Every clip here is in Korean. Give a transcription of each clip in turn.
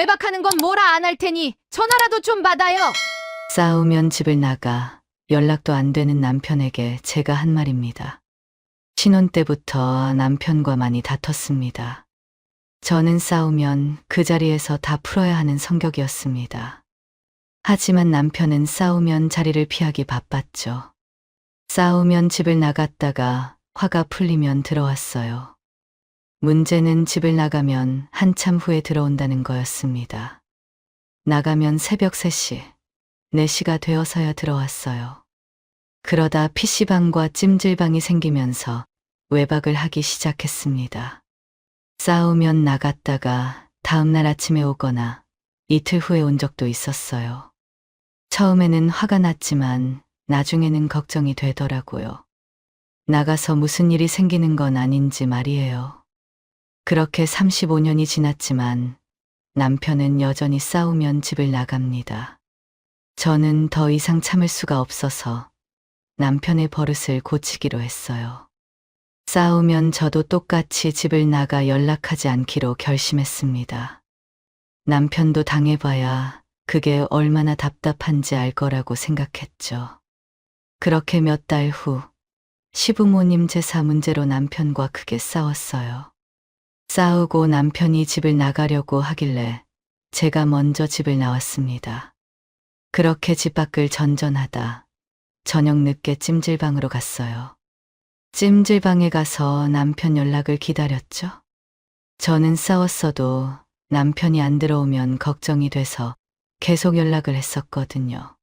외박하는 건 뭐라 안 할 테니 전화라도 좀 받아요. 싸우면 집을 나가 연락도 안 되는 남편에게 제가 한 말입니다. 신혼 때부터 남편과 많이 다퉜습니다. 저는 싸우면 그 자리에서 다 풀어야 하는 성격이었습니다. 하지만 남편은 싸우면 자리를 피하기 바빴죠. 싸우면 집을 나갔다가 화가 풀리면 들어왔어요. 문제는 집을 나가면 한참 후에 들어온다는 거였습니다. 나가면 새벽 3시, 4시가 되어서야 들어왔어요. 그러다 PC방과 찜질방이 생기면서 외박을 하기 시작했습니다. 싸우면 나갔다가 다음날 아침에 오거나 이틀 후에 온 적도 있었어요. 처음에는 화가 났지만 나중에는 걱정이 되더라고요. 나가서 무슨 일이 생기는 건 아닌지 말이에요. 그렇게 35년이 지났지만 남편은 여전히 싸우면 집을 나갑니다. 저는 더 이상 참을 수가 없어서 남편의 버릇을 고치기로 했어요. 싸우면 저도 똑같이 집을 나가 연락하지 않기로 결심했습니다. 남편도 당해봐야 그게 얼마나 답답한지 알 거라고 생각했죠. 그렇게 몇 달 후 시부모님 제사 문제로 남편과 크게 싸웠어요. 싸우고 남편이 집을 나가려고 하길래 제가 먼저 집을 나왔습니다. 그렇게 집 밖을 전전하다 저녁 늦게 찜질방으로 갔어요. 찜질방에 가서 남편 연락을 기다렸죠. 저는 싸웠어도 남편이 안 들어오면 걱정이 돼서 계속 연락을 했었거든요.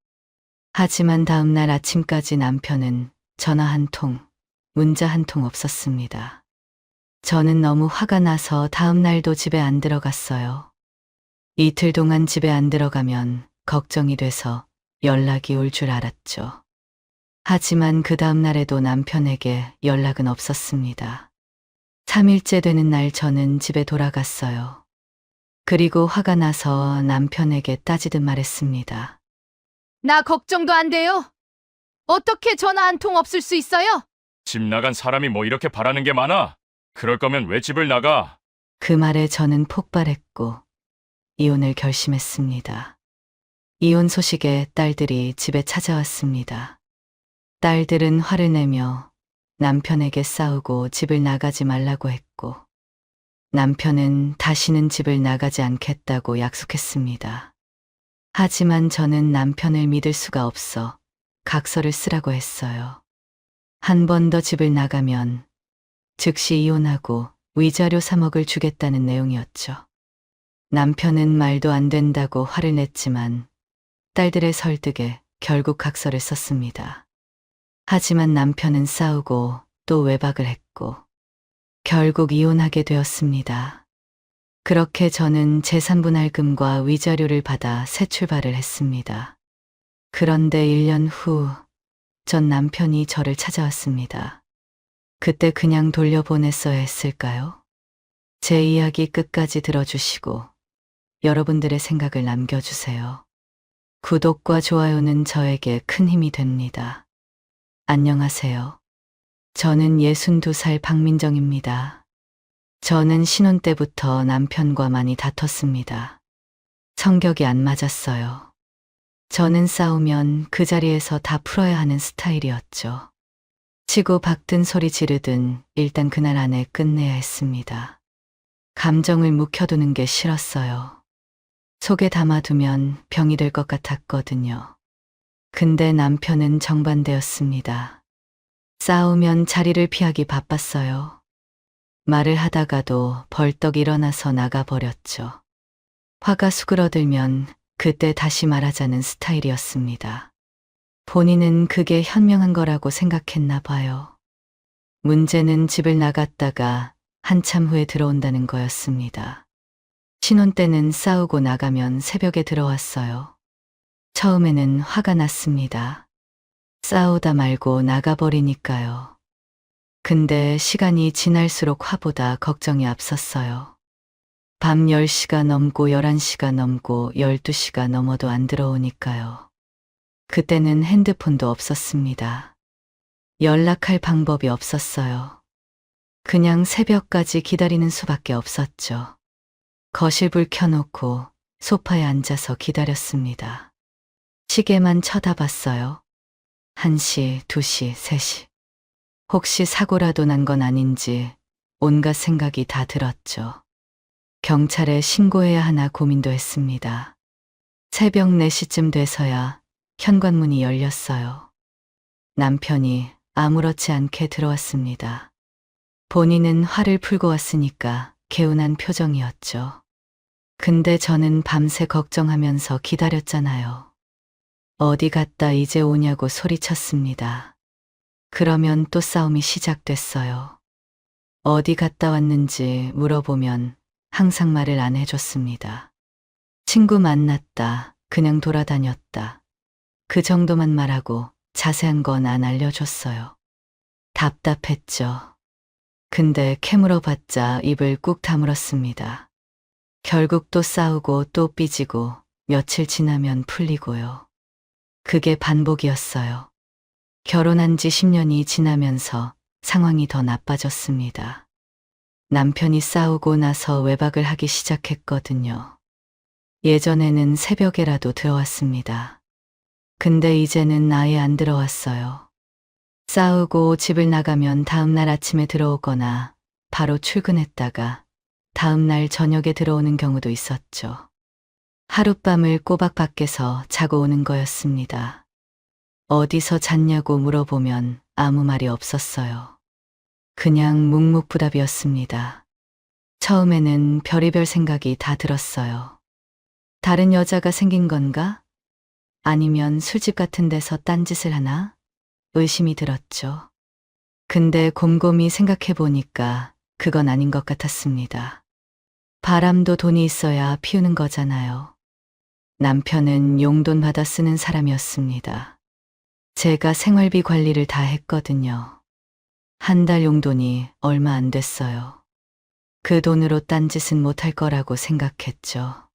하지만 다음날 아침까지 남편은 전화 한 통, 문자 한 통 없었습니다. 저는 너무 화가 나서 다음 날도 집에 안 들어갔어요. 이틀 동안 집에 안 들어가면 걱정이 돼서 연락이 올 줄 알았죠. 하지만 그 다음 날에도 남편에게 연락은 없었습니다. 3일째 되는 날 저는 집에 돌아갔어요. 그리고 화가 나서 남편에게 따지듯 말했습니다. 나 걱정도 안 돼요. 어떻게 전화 한 통 없을 수 있어요? 집 나간 사람이 뭐 이렇게 바라는 게 많아? 그럴 거면 왜 집을 나가? 그 말에 저는 폭발했고 이혼을 결심했습니다. 이혼 소식에 딸들이 집에 찾아왔습니다. 딸들은 화를 내며 남편에게 싸우고 집을 나가지 말라고 했고 남편은 다시는 집을 나가지 않겠다고 약속했습니다. 하지만 저는 남편을 믿을 수가 없어 각서를 쓰라고 했어요. 한 번 더 집을 나가면 즉시 이혼하고 위자료 3억을 주겠다는 내용이었죠. 남편은 말도 안 된다고 화를 냈지만 딸들의 설득에 결국 각서를 썼습니다. 하지만 남편은 싸우고 또 외박을 했고 결국 이혼하게 되었습니다. 그렇게 저는 재산분할금과 위자료를 받아 새 출발을 했습니다. 그런데 1년 후 전 남편이 저를 찾아왔습니다. 그때 그냥 돌려보냈어야 했을까요? 제 이야기 끝까지 들어주시고 여러분들의 생각을 남겨주세요. 구독과 좋아요는 저에게 큰 힘이 됩니다. 안녕하세요. 저는 62살 박민정입니다. 저는 신혼 때부터 남편과 많이 다퉜습니다. 성격이 안 맞았어요. 저는 싸우면 그 자리에서 다 풀어야 하는 스타일이었죠. 치고 박든 소리 지르든 일단 그날 안에 끝내야 했습니다. 감정을 묵혀두는 게 싫었어요. 속에 담아두면 병이 될 것 같았거든요. 근데 남편은 정반대였습니다. 싸우면 자리를 피하기 바빴어요. 말을 하다가도 벌떡 일어나서 나가버렸죠. 화가 수그러들면 그때 다시 말하자는 스타일이었습니다. 본인은 그게 현명한 거라고 생각했나 봐요. 문제는 집을 나갔다가 한참 후에 들어온다는 거였습니다. 신혼 때는 싸우고 나가면 새벽에 들어왔어요. 처음에는 화가 났습니다. 싸우다 말고 나가버리니까요. 근데 시간이 지날수록 화보다 걱정이 앞섰어요. 밤 10시가 넘고 11시가 넘고 12시가 넘어도 안 들어오니까요. 그때는 핸드폰도 없었습니다. 연락할 방법이 없었어요. 그냥 새벽까지 기다리는 수밖에 없었죠. 거실 불 켜놓고 소파에 앉아서 기다렸습니다. 시계만 쳐다봤어요. 1시, 2시, 3시. 혹시 사고라도 난 건 아닌지 온갖 생각이 다 들었죠. 경찰에 신고해야 하나 고민도 했습니다. 새벽 4시쯤 돼서야 현관문이 열렸어요. 남편이 아무렇지 않게 들어왔습니다. 본인은 화를 풀고 왔으니까 개운한 표정이었죠. 근데 저는 밤새 걱정하면서 기다렸잖아요. 어디 갔다 이제 오냐고 소리쳤습니다. 그러면 또 싸움이 시작됐어요. 어디 갔다 왔는지 물어보면 항상 말을 안 해줬습니다. 친구 만났다, 그냥 돌아다녔다. 그 정도만 말하고 자세한 건 안 알려줬어요. 답답했죠. 근데 캐물어봤자 입을 꾹 다물었습니다. 결국 또 싸우고 또 삐지고 며칠 지나면 풀리고요. 그게 반복이었어요. 결혼한 지 10년이 지나면서 상황이 더 나빠졌습니다. 남편이 싸우고 나서 외박을 하기 시작했거든요. 예전에는 새벽에라도 들어왔습니다. 근데 이제는 아예 안 들어왔어요. 싸우고 집을 나가면 다음날 아침에 들어오거나 바로 출근했다가 다음날 저녁에 들어오는 경우도 있었죠. 하룻밤을 꼬박 밖에서 자고 오는 거였습니다. 어디서 잤냐고 물어보면 아무 말이 없었어요. 그냥 묵묵부답이었습니다. 처음에는 별의별 생각이 다 들었어요. 다른 여자가 생긴 건가? 아니면 술집 같은 데서 딴짓을 하나? 의심이 들었죠. 근데 곰곰이 생각해 보니까 그건 아닌 것 같았습니다. 바람도 돈이 있어야 피우는 거잖아요. 남편은 용돈 받아 쓰는 사람이었습니다. 제가 생활비 관리를 다 했거든요. 한 달 용돈이 얼마 안 됐어요. 그 돈으로 딴짓은 못할 거라고 생각했죠.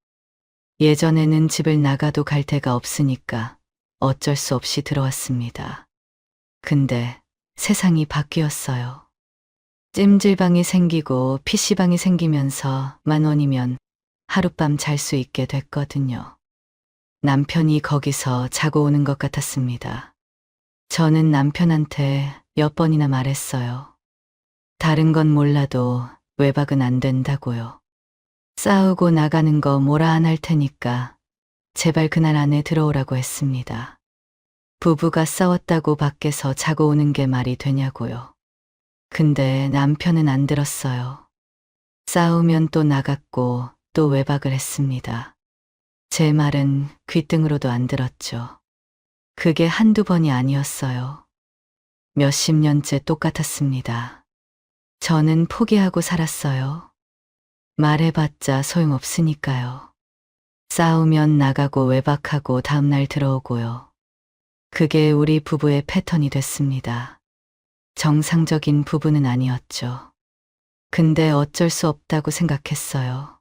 예전에는 집을 나가도 갈 데가 없으니까 어쩔 수 없이 들어왔습니다. 근데 세상이 바뀌었어요. 찜질방이 생기고 PC방이 생기면서 10,000원이면 하룻밤 잘 수 있게 됐거든요. 남편이 거기서 자고 오는 것 같았습니다. 저는 남편한테 몇 번이나 말했어요. 다른 건 몰라도 외박은 안 된다고요. 싸우고 나가는 거 뭐라 안 할 테니까 제발 그날 안에 들어오라고 했습니다. 부부가 싸웠다고 밖에서 자고 오는 게 말이 되냐고요. 근데 남편은 안 들었어요. 싸우면 또 나갔고 또 외박을 했습니다. 제 말은 귓등으로도 안 들었죠. 그게 한두 번이 아니었어요. 몇십 년째 똑같았습니다. 저는 포기하고 살았어요. 말해봤자 소용없으니까요. 싸우면 나가고 외박하고 다음날 들어오고요. 그게 우리 부부의 패턴이 됐습니다. 정상적인 부부는 아니었죠. 근데 어쩔 수 없다고 생각했어요.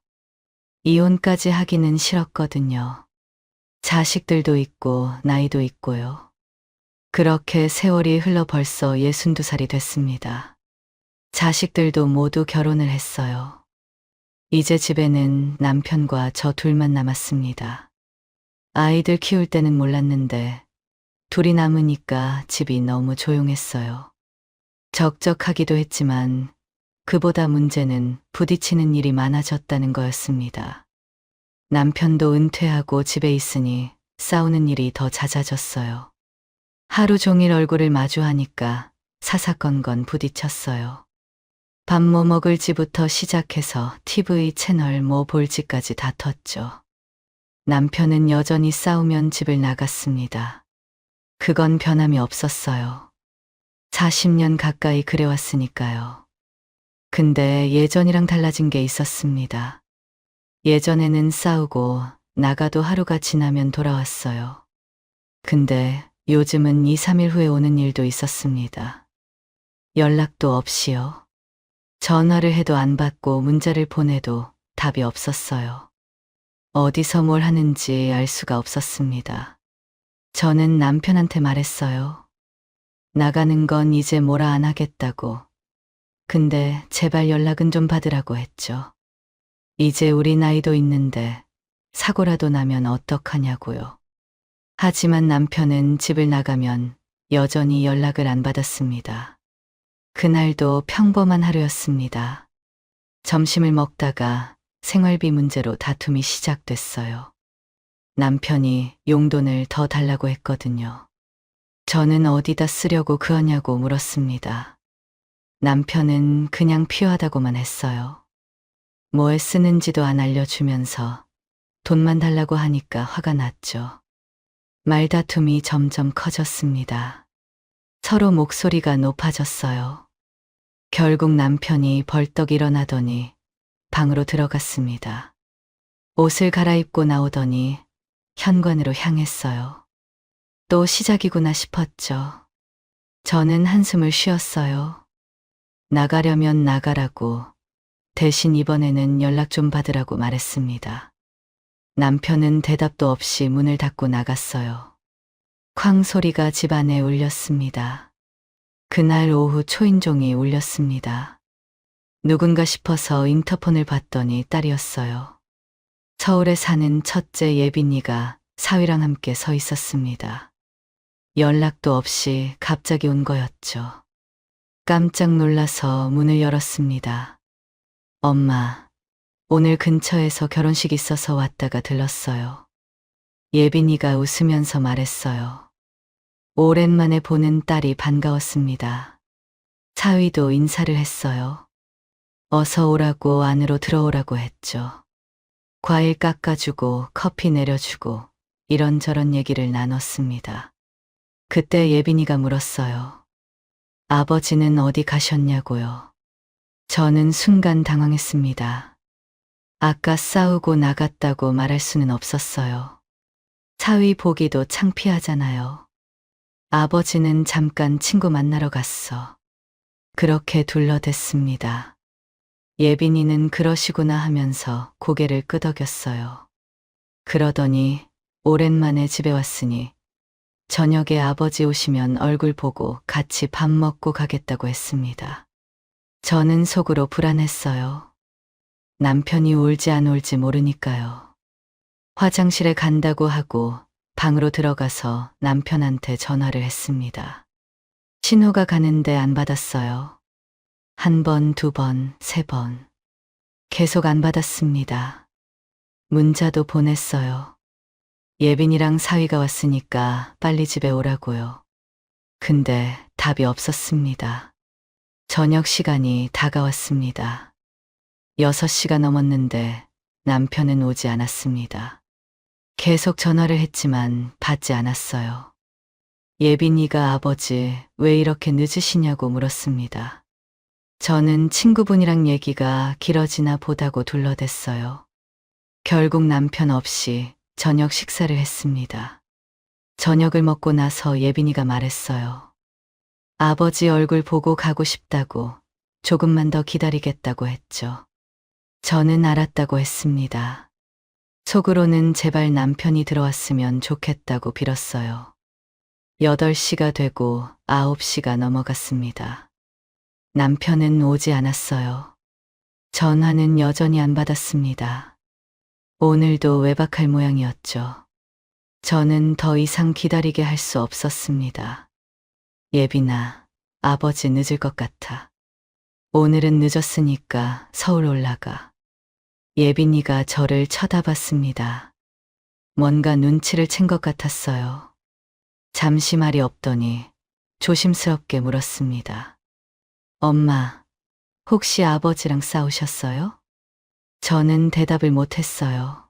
이혼까지 하기는 싫었거든요. 자식들도 있고 나이도 있고요. 그렇게 세월이 흘러 벌써 62살이 됐습니다. 자식들도 모두 결혼을 했어요. 이제 집에는 남편과 저 둘만 남았습니다. 아이들 키울 때는 몰랐는데 둘이 남으니까 집이 너무 조용했어요. 적적하기도 했지만 그보다 문제는 부딪히는 일이 많아졌다는 거였습니다. 남편도 은퇴하고 집에 있으니 싸우는 일이 더 잦아졌어요. 하루 종일 얼굴을 마주하니까 사사건건 부딪혔어요. 밥 뭐 먹을지부터 시작해서 TV 채널 뭐 볼지까지 다퉜죠. 남편은 여전히 싸우면 집을 나갔습니다. 그건 변함이 없었어요. 40년 가까이 그래왔으니까요. 근데 예전이랑 달라진 게 있었습니다. 예전에는 싸우고 나가도 하루가 지나면 돌아왔어요. 근데 요즘은 2, 3일 후에 오는 일도 있었습니다. 연락도 없이요. 전화를 해도 안 받고 문자를 보내도 답이 없었어요. 어디서 뭘 하는지 알 수가 없었습니다. 저는 남편한테 말했어요. 나가는 건 이제 뭐라 안 하겠다고. 근데 제발 연락은 좀 받으라고 했죠. 이제 우리 나이도 있는데 사고라도 나면 어떡하냐고요. 하지만 남편은 집을 나가면 여전히 연락을 안 받았습니다. 그날도 평범한 하루였습니다. 점심을 먹다가 생활비 문제로 다툼이 시작됐어요. 남편이 용돈을 더 달라고 했거든요. 저는 어디다 쓰려고 그러냐고 물었습니다. 남편은 그냥 필요하다고만 했어요. 뭐에 쓰는지도 안 알려주면서 돈만 달라고 하니까 화가 났죠. 말다툼이 점점 커졌습니다. 서로 목소리가 높아졌어요. 결국 남편이 벌떡 일어나더니 방으로 들어갔습니다. 옷을 갈아입고 나오더니 현관으로 향했어요. 또 시작이구나 싶었죠. 저는 한숨을 쉬었어요. 나가려면 나가라고, 대신 이번에는 연락 좀 받으라고 말했습니다. 남편은 대답도 없이 문을 닫고 나갔어요. 쾅 소리가 집 안에 울렸습니다. 그날 오후 초인종이 울렸습니다. 누군가 싶어서 인터폰을 봤더니 딸이었어요. 서울에 사는 첫째 예빈이가 사위랑 함께 서 있었습니다. 연락도 없이 갑자기 온 거였죠. 깜짝 놀라서 문을 열었습니다. 엄마, 오늘 근처에서 결혼식 있어서 왔다가 들렀어요. 예빈이가 웃으면서 말했어요. 오랜만에 보는 딸이 반가웠습니다. 사위도 인사를 했어요. 어서 오라고 안으로 들어오라고 했죠. 과일 깎아주고 커피 내려주고 이런저런 얘기를 나눴습니다. 그때 예빈이가 물었어요. 아버지는 어디 가셨냐고요. 저는 순간 당황했습니다. 아까 싸우고 나갔다고 말할 수는 없었어요. 사위 보기도 창피하잖아요. 아버지는 잠깐 친구 만나러 갔어. 그렇게 둘러댔습니다. 예빈이는 그러시구나 하면서 고개를 끄덕였어요. 그러더니 오랜만에 집에 왔으니 저녁에 아버지 오시면 얼굴 보고 같이 밥 먹고 가겠다고 했습니다. 저는 속으로 불안했어요. 남편이 올지 안 올지 모르니까요. 화장실에 간다고 하고 방으로 들어가서 남편한테 전화를 했습니다. 신호가 가는데 안 받았어요. 한 번, 두 번, 세 번. 계속 안 받았습니다. 문자도 보냈어요. 예빈이랑 사위가 왔으니까 빨리 집에 오라고요. 근데 답이 없었습니다. 저녁 시간이 다가왔습니다. 6시가 넘었는데 남편은 오지 않았습니다. 계속 전화를 했지만 받지 않았어요. 예빈이가 아버지 왜 이렇게 늦으시냐고 물었습니다. 저는 친구분이랑 얘기가 길어지나 보다고 둘러댔어요. 결국 남편 없이 저녁 식사를 했습니다. 저녁을 먹고 나서 예빈이가 말했어요. 아버지 얼굴 보고 가고 싶다고 조금만 더 기다리겠다고 했죠. 저는 알았다고 했습니다. 속으로는 제발 남편이 들어왔으면 좋겠다고 빌었어요. 8시가 되고 9시가 넘어갔습니다. 남편은 오지 않았어요. 전화는 여전히 안 받았습니다. 오늘도 외박할 모양이었죠. 저는 더 이상 기다리게 할 수 없었습니다. 예빈아, 아버지 늦을 것 같아. 오늘은 늦었으니까 서울 올라가. 예빈이가 저를 쳐다봤습니다. 뭔가 눈치를 챈 것 같았어요. 잠시 말이 없더니 조심스럽게 물었습니다. 엄마, 혹시 아버지랑 싸우셨어요? 저는 대답을 못했어요.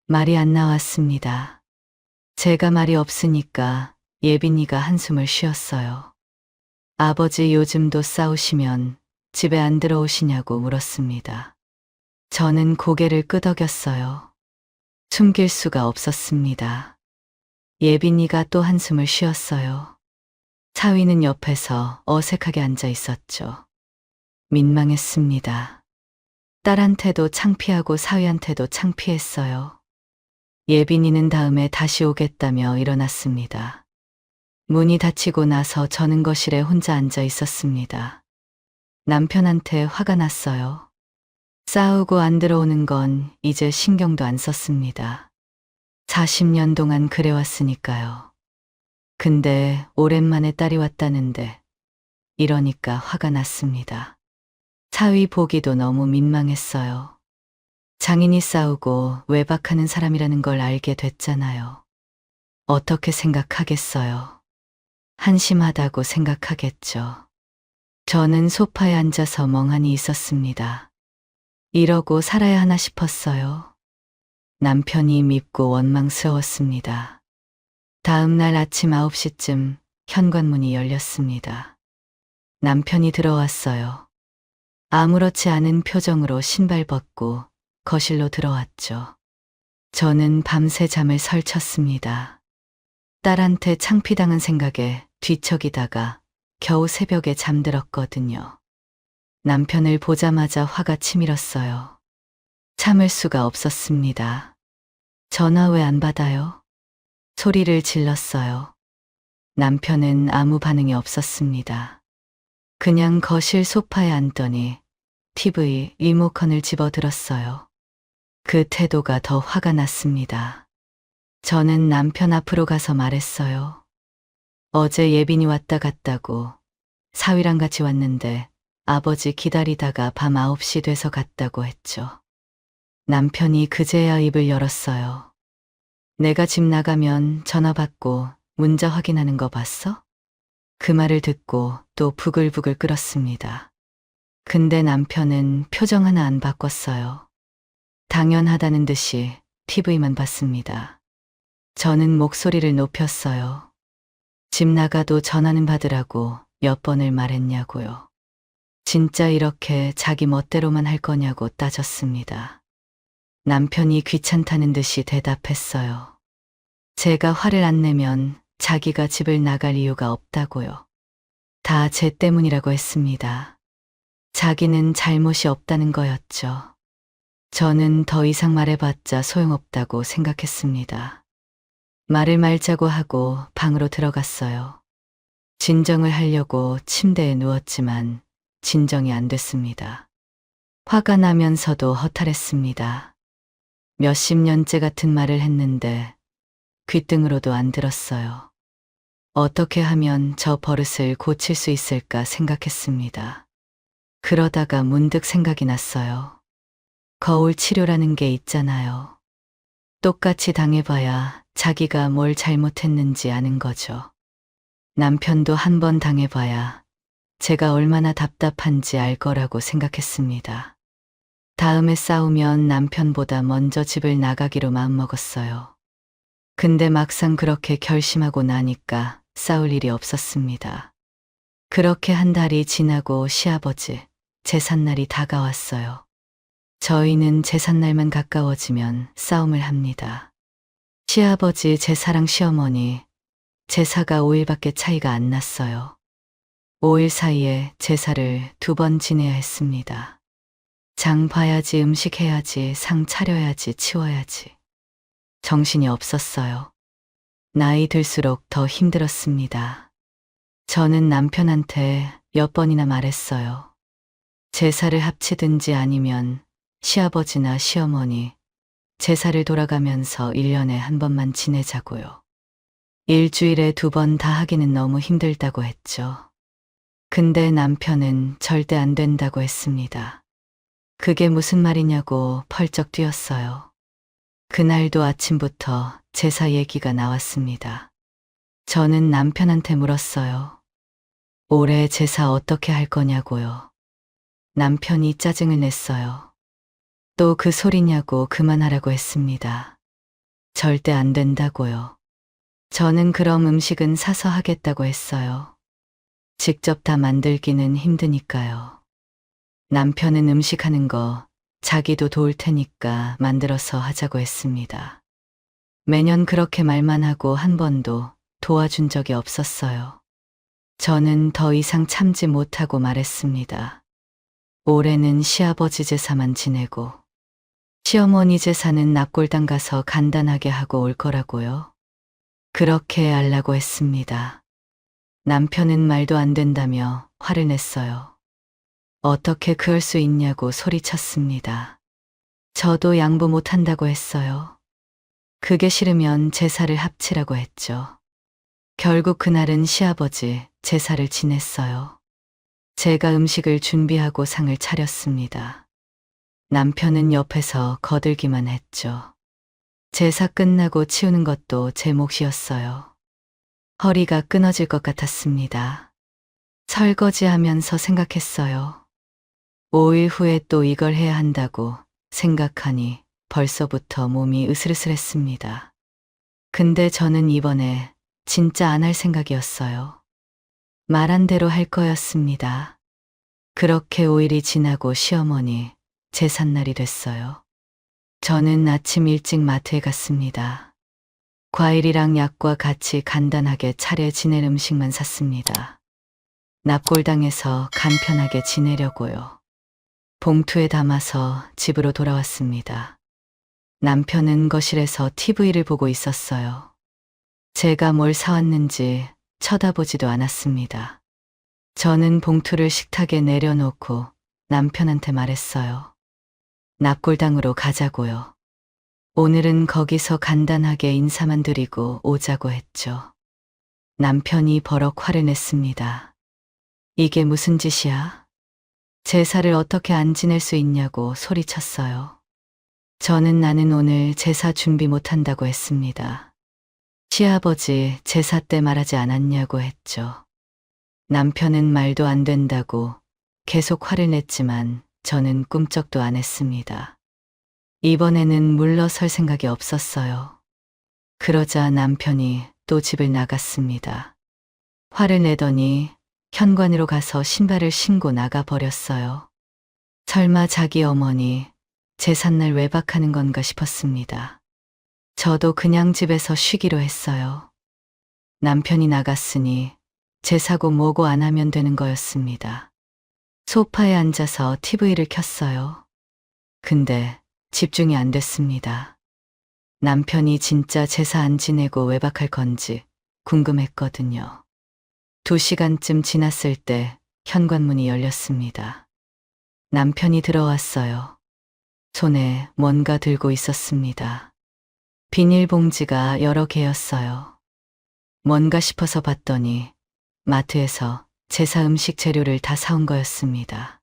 말이 안 나왔습니다. 제가 말이 없으니까 예빈이가 한숨을 쉬었어요. 아버지 요즘도 싸우시면 집에 안 들어오시냐고 물었습니다. 저는 고개를 끄덕였어요. 숨길 수가 없었습니다. 예빈이가 또 한숨을 쉬었어요. 사위는 옆에서 어색하게 앉아 있었죠. 민망했습니다. 딸한테도 창피하고 사위한테도 창피했어요. 예빈이는 다음에 다시 오겠다며 일어났습니다. 문이 닫히고 나서 저는 거실에 혼자 앉아 있었습니다. 남편한테 화가 났어요. 싸우고 안 들어오는 건 이제 신경도 안 썼습니다. 40년 동안 그래왔으니까요. 근데 오랜만에 딸이 왔다는데 이러니까 화가 났습니다. 사위 보기도 너무 민망했어요. 장인이 싸우고 외박하는 사람이라는 걸 알게 됐잖아요. 어떻게 생각하겠어요? 한심하다고 생각하겠죠. 저는 소파에 앉아서 멍하니 있었습니다. 이러고 살아야 하나 싶었어요. 남편이 밉고 원망스러웠습니다. 다음 날 아침 9시쯤 현관문이 열렸습니다. 남편이 들어왔어요. 아무렇지 않은 표정으로 신발 벗고 거실로 들어왔죠. 저는 밤새 잠을 설쳤습니다. 딸한테 창피당한 생각에 뒤척이다가 겨우 새벽에 잠들었거든요. 남편을 보자마자 화가 치밀었어요. 참을 수가 없었습니다. 전화 왜 안 받아요? 소리를 질렀어요. 남편은 아무 반응이 없었습니다. 그냥 거실 소파에 앉더니 TV 리모컨을 집어들었어요. 그 태도가 더 화가 났습니다. 저는 남편 앞으로 가서 말했어요. 어제 예빈이 왔다 갔다고 사위랑 같이 왔는데 아버지 기다리다가 밤 9시 돼서 갔다고 했죠. 남편이 그제야 입을 열었어요. 내가 집 나가면 전화 받고 문자 확인하는 거 봤어? 그 말을 듣고 또 부글부글 끓었습니다. 근데 남편은 표정 하나 안 바꿨어요. 당연하다는 듯이 TV만 봤습니다. 저는 목소리를 높였어요. 집 나가도 전화는 받으라고 몇 번을 말했냐고요. 진짜 이렇게 자기 멋대로만 할 거냐고 따졌습니다. 남편이 귀찮다는 듯이 대답했어요. 제가 화를 안 내면 자기가 집을 나갈 이유가 없다고요. 다 제 때문이라고 했습니다. 자기는 잘못이 없다는 거였죠. 저는 더 이상 말해봤자 소용없다고 생각했습니다. 말을 말자고 하고 방으로 들어갔어요. 진정을 하려고 침대에 누웠지만 진정이 안 됐습니다. 화가 나면서도 허탈했습니다. 몇십 년째 같은 말을 했는데 귓등으로도 안 들었어요. 어떻게 하면 저 버릇을 고칠 수 있을까 생각했습니다. 그러다가 문득 생각이 났어요. 거울 치료라는 게 있잖아요. 똑같이 당해봐야 자기가 뭘 잘못했는지 아는 거죠. 남편도 한 번 당해봐야 제가 얼마나 답답한지 알 거라고 생각했습니다. 다음에 싸우면 남편보다 먼저 집을 나가기로 마음먹었어요. 근데 막상 그렇게 결심하고 나니까 싸울 일이 없었습니다. 그렇게 한 달이 지나고 시아버지 제삿날이 다가왔어요. 저희는 제삿날만 가까워지면 싸움을 합니다. 시아버지 제사랑 시어머니 제사가 5일밖에 차이가 안 났어요. 5일 사이에 제사를 2번 지내야 했습니다. 장 봐야지, 음식 해야지, 상 차려야지, 치워야지. 정신이 없었어요. 나이 들수록 더 힘들었습니다. 저는 남편한테 몇 번이나 말했어요. 제사를 합치든지 아니면 시아버지나 시어머니 제사를 돌아가면서 1년에 한 번만 지내자고요. 일주일에 2번 다 하기는 너무 힘들다고 했죠. 근데 남편은 절대 안 된다고 했습니다. 그게 무슨 말이냐고 펄쩍 뛰었어요. 그날도 아침부터 제사 얘기가 나왔습니다. 저는 남편한테 물었어요. 올해 제사 어떻게 할 거냐고요. 남편이 짜증을 냈어요. 또 그 소리냐고 그만하라고 했습니다. 절대 안 된다고요. 저는 그럼 음식은 사서 하겠다고 했어요. 직접 다 만들기는 힘드니까요. 남편은 음식하는 거 자기도 도울 테니까 만들어서 하자고 했습니다. 매년 그렇게 말만 하고 한 번도 도와준 적이 없었어요. 저는 더 이상 참지 못하고 말했습니다. 올해는 시아버지 제사만 지내고 시어머니 제사는 납골당 가서 간단하게 하고 올 거라고요. 그렇게 하려고 했습니다. 남편은 말도 안 된다며 화를 냈어요. 어떻게 그럴 수 있냐고 소리쳤습니다. 저도 양보 못한다고 했어요. 그게 싫으면 제사를 합치라고 했죠. 결국 그날은 시아버지 제사를 지냈어요. 제가 음식을 준비하고 상을 차렸습니다. 남편은 옆에서 거들기만 했죠. 제사 끝나고 치우는 것도 제 몫이었어요. 허리가 끊어질 것 같았습니다. 설거지하면서 생각했어요. 5일 후에 또 이걸 해야 한다고 생각하니 벌써부터 몸이 으슬으슬했습니다. 근데 저는 이번에 진짜 안 할 생각이었어요. 말한 대로 할 거였습니다. 그렇게 5일이 지나고 시어머니 제삿날이 됐어요. 저는 아침 일찍 마트에 갔습니다. 과일이랑 약과 같이 간단하게 차례 지낼 음식만 샀습니다. 납골당해서 간편하게 지내려고요. 봉투에 담아서 집으로 돌아왔습니다. 남편은 거실에서 TV를 보고 있었어요. 제가 뭘 사왔는지 쳐다보지도 않았습니다. 저는 봉투를 식탁에 내려놓고 남편한테 말했어요. 납골당으로 가자고요. 오늘은 거기서 간단하게 인사만 드리고 오자고 했죠. 남편이 버럭 화를 냈습니다. 이게 무슨 짓이야? 제사를 어떻게 안 지낼 수 있냐고 소리쳤어요. 저는 나는 오늘 제사 준비 못한다고 했습니다. 시아버지 제사 때 말하지 않았냐고 했죠. 남편은 말도 안 된다고 계속 화를 냈지만 저는 꿈쩍도 안 했습니다. 이번에는 물러설 생각이 없었어요. 그러자 남편이 또 집을 나갔습니다. 화를 내더니 현관으로 가서 신발을 신고 나가버렸어요. 설마 자기 어머니 제삿날 외박하는 건가 싶었습니다. 저도 그냥 집에서 쉬기로 했어요. 남편이 나갔으니 제사고 뭐고 안 하면 되는 거였습니다. 소파에 앉아서 TV를 켰어요. 근데 집중이 안 됐습니다. 남편이 진짜 제사 안 지내고 외박할 건지 궁금했거든요. 2시간쯤 지났을 때 현관문이 열렸습니다. 남편이 들어왔어요. 손에 뭔가 들고 있었습니다. 비닐봉지가 여러 개였어요. 뭔가 싶어서 봤더니 마트에서 제사 음식 재료를 다 사온 거였습니다.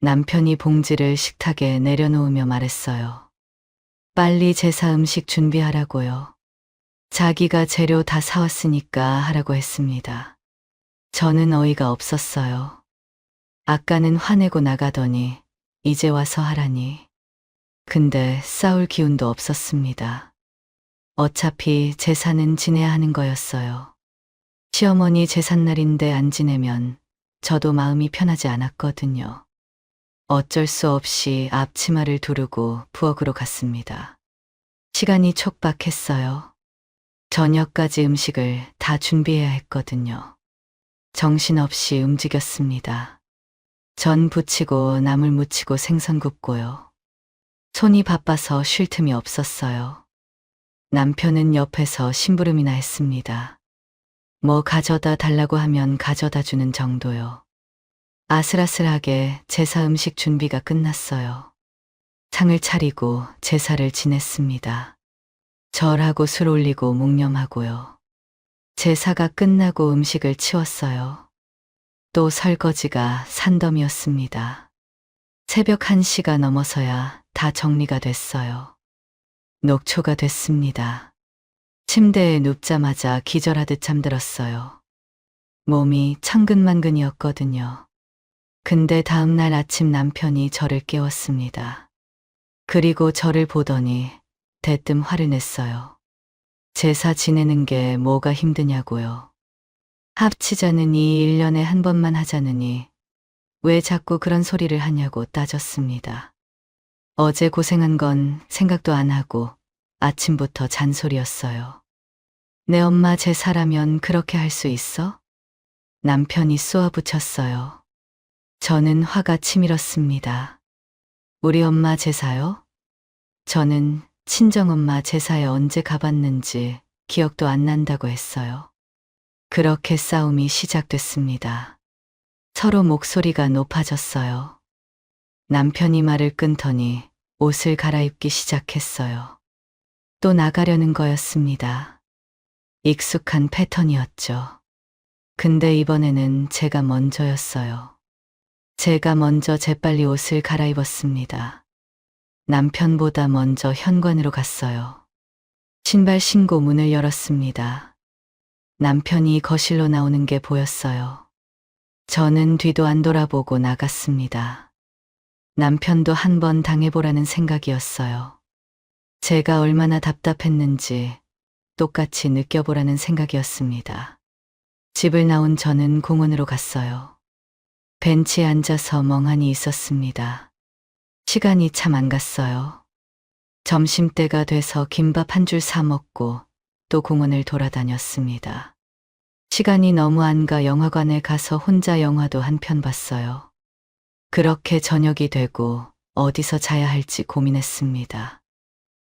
남편이 봉지를 식탁에 내려놓으며 말했어요. 빨리 제사 음식 준비하라고요. 자기가 재료 다 사왔으니까 하라고 했습니다. 저는 어이가 없었어요. 아까는 화내고 나가더니 이제 와서 하라니. 근데 싸울 기운도 없었습니다. 어차피 제사는 지내야 하는 거였어요. 시어머니 제삿날인데 안 지내면 저도 마음이 편하지 않았거든요. 어쩔 수 없이 앞치마를 두르고 부엌으로 갔습니다. 시간이 촉박했어요. 저녁까지 음식을 다 준비해야 했거든요. 정신없이 움직였습니다. 전 부치고 나물 무치고 생선 굽고요. 손이 바빠서 쉴 틈이 없었어요. 남편은 옆에서 심부름이나 했습니다. 뭐 가져다 달라고 하면 가져다 주는 정도요. 아슬아슬하게 제사 음식 준비가 끝났어요. 상을 차리고 제사를 지냈습니다. 절하고 술 올리고 묵념하고요. 제사가 끝나고 음식을 치웠어요. 또 설거지가 산더미였습니다. 새벽 1시가 넘어서야 다 정리가 됐어요. 녹초가 됐습니다. 침대에 눕자마자 기절하듯 잠들었어요. 몸이 천근만근이었거든요. 근데 다음날 아침 남편이 저를 깨웠습니다. 그리고 저를 보더니 대뜸 화를 냈어요. 제사 지내는 게 뭐가 힘드냐고요. 합치자느니 1년에 한 번만 하자느니 왜 자꾸 그런 소리를 하냐고 따졌습니다. 어제 고생한 건 생각도 안 하고 아침부터 잔소리였어요. 내 엄마 제사라면 그렇게 할 수 있어? 남편이 쏘아붙였어요. 저는 화가 치밀었습니다. 우리 엄마 제사요? 저는 친정엄마 제사에 언제 가봤는지 기억도 안 난다고 했어요. 그렇게 싸움이 시작됐습니다. 서로 목소리가 높아졌어요. 남편이 말을 끊더니 옷을 갈아입기 시작했어요. 또 나가려는 거였습니다. 익숙한 패턴이었죠. 근데 이번에는 제가 먼저였어요. 제가 먼저 재빨리 옷을 갈아입었습니다. 남편보다 먼저 현관으로 갔어요. 신발 신고 문을 열었습니다. 남편이 거실로 나오는 게 보였어요. 저는 뒤도 안 돌아보고 나갔습니다. 남편도 한번 당해보라는 생각이었어요. 제가 얼마나 답답했는지 똑같이 느껴보라는 생각이었습니다. 집을 나온 저는 공원으로 갔어요. 벤치에 앉아서 멍하니 있었습니다. 시간이 참 안 갔어요. 점심때가 돼서 김밥 한 줄 사 먹고 또 공원을 돌아다녔습니다. 시간이 너무 안 가 영화관에 가서 혼자 영화도 한 편 봤어요. 그렇게 저녁이 되고 어디서 자야 할지 고민했습니다.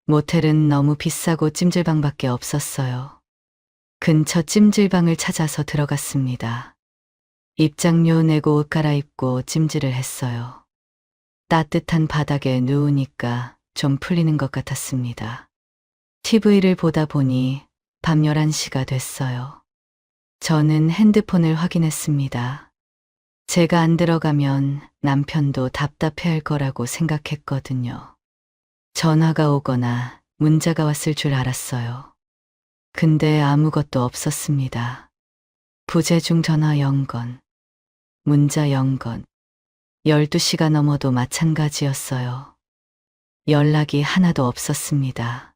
모텔은 너무 비싸고 찜질방밖에 없었어요. 근처 찜질방을 찾아서 들어갔습니다. 입장료 내고 옷 갈아입고 찜질을 했어요. 따뜻한 바닥에 누우니까 좀 풀리는 것 같았습니다. TV를 보다 보니 밤 11시가 됐어요. 저는 핸드폰을 확인했습니다. 제가 안 들어가면 남편도 답답해할 거라고 생각했거든요. 전화가 오거나 문자가 왔을 줄 알았어요. 근데 아무것도 없었습니다. 부재중 전화 0건, 문자 0건, 12시가 넘어도 마찬가지였어요. 연락이 하나도 없었습니다.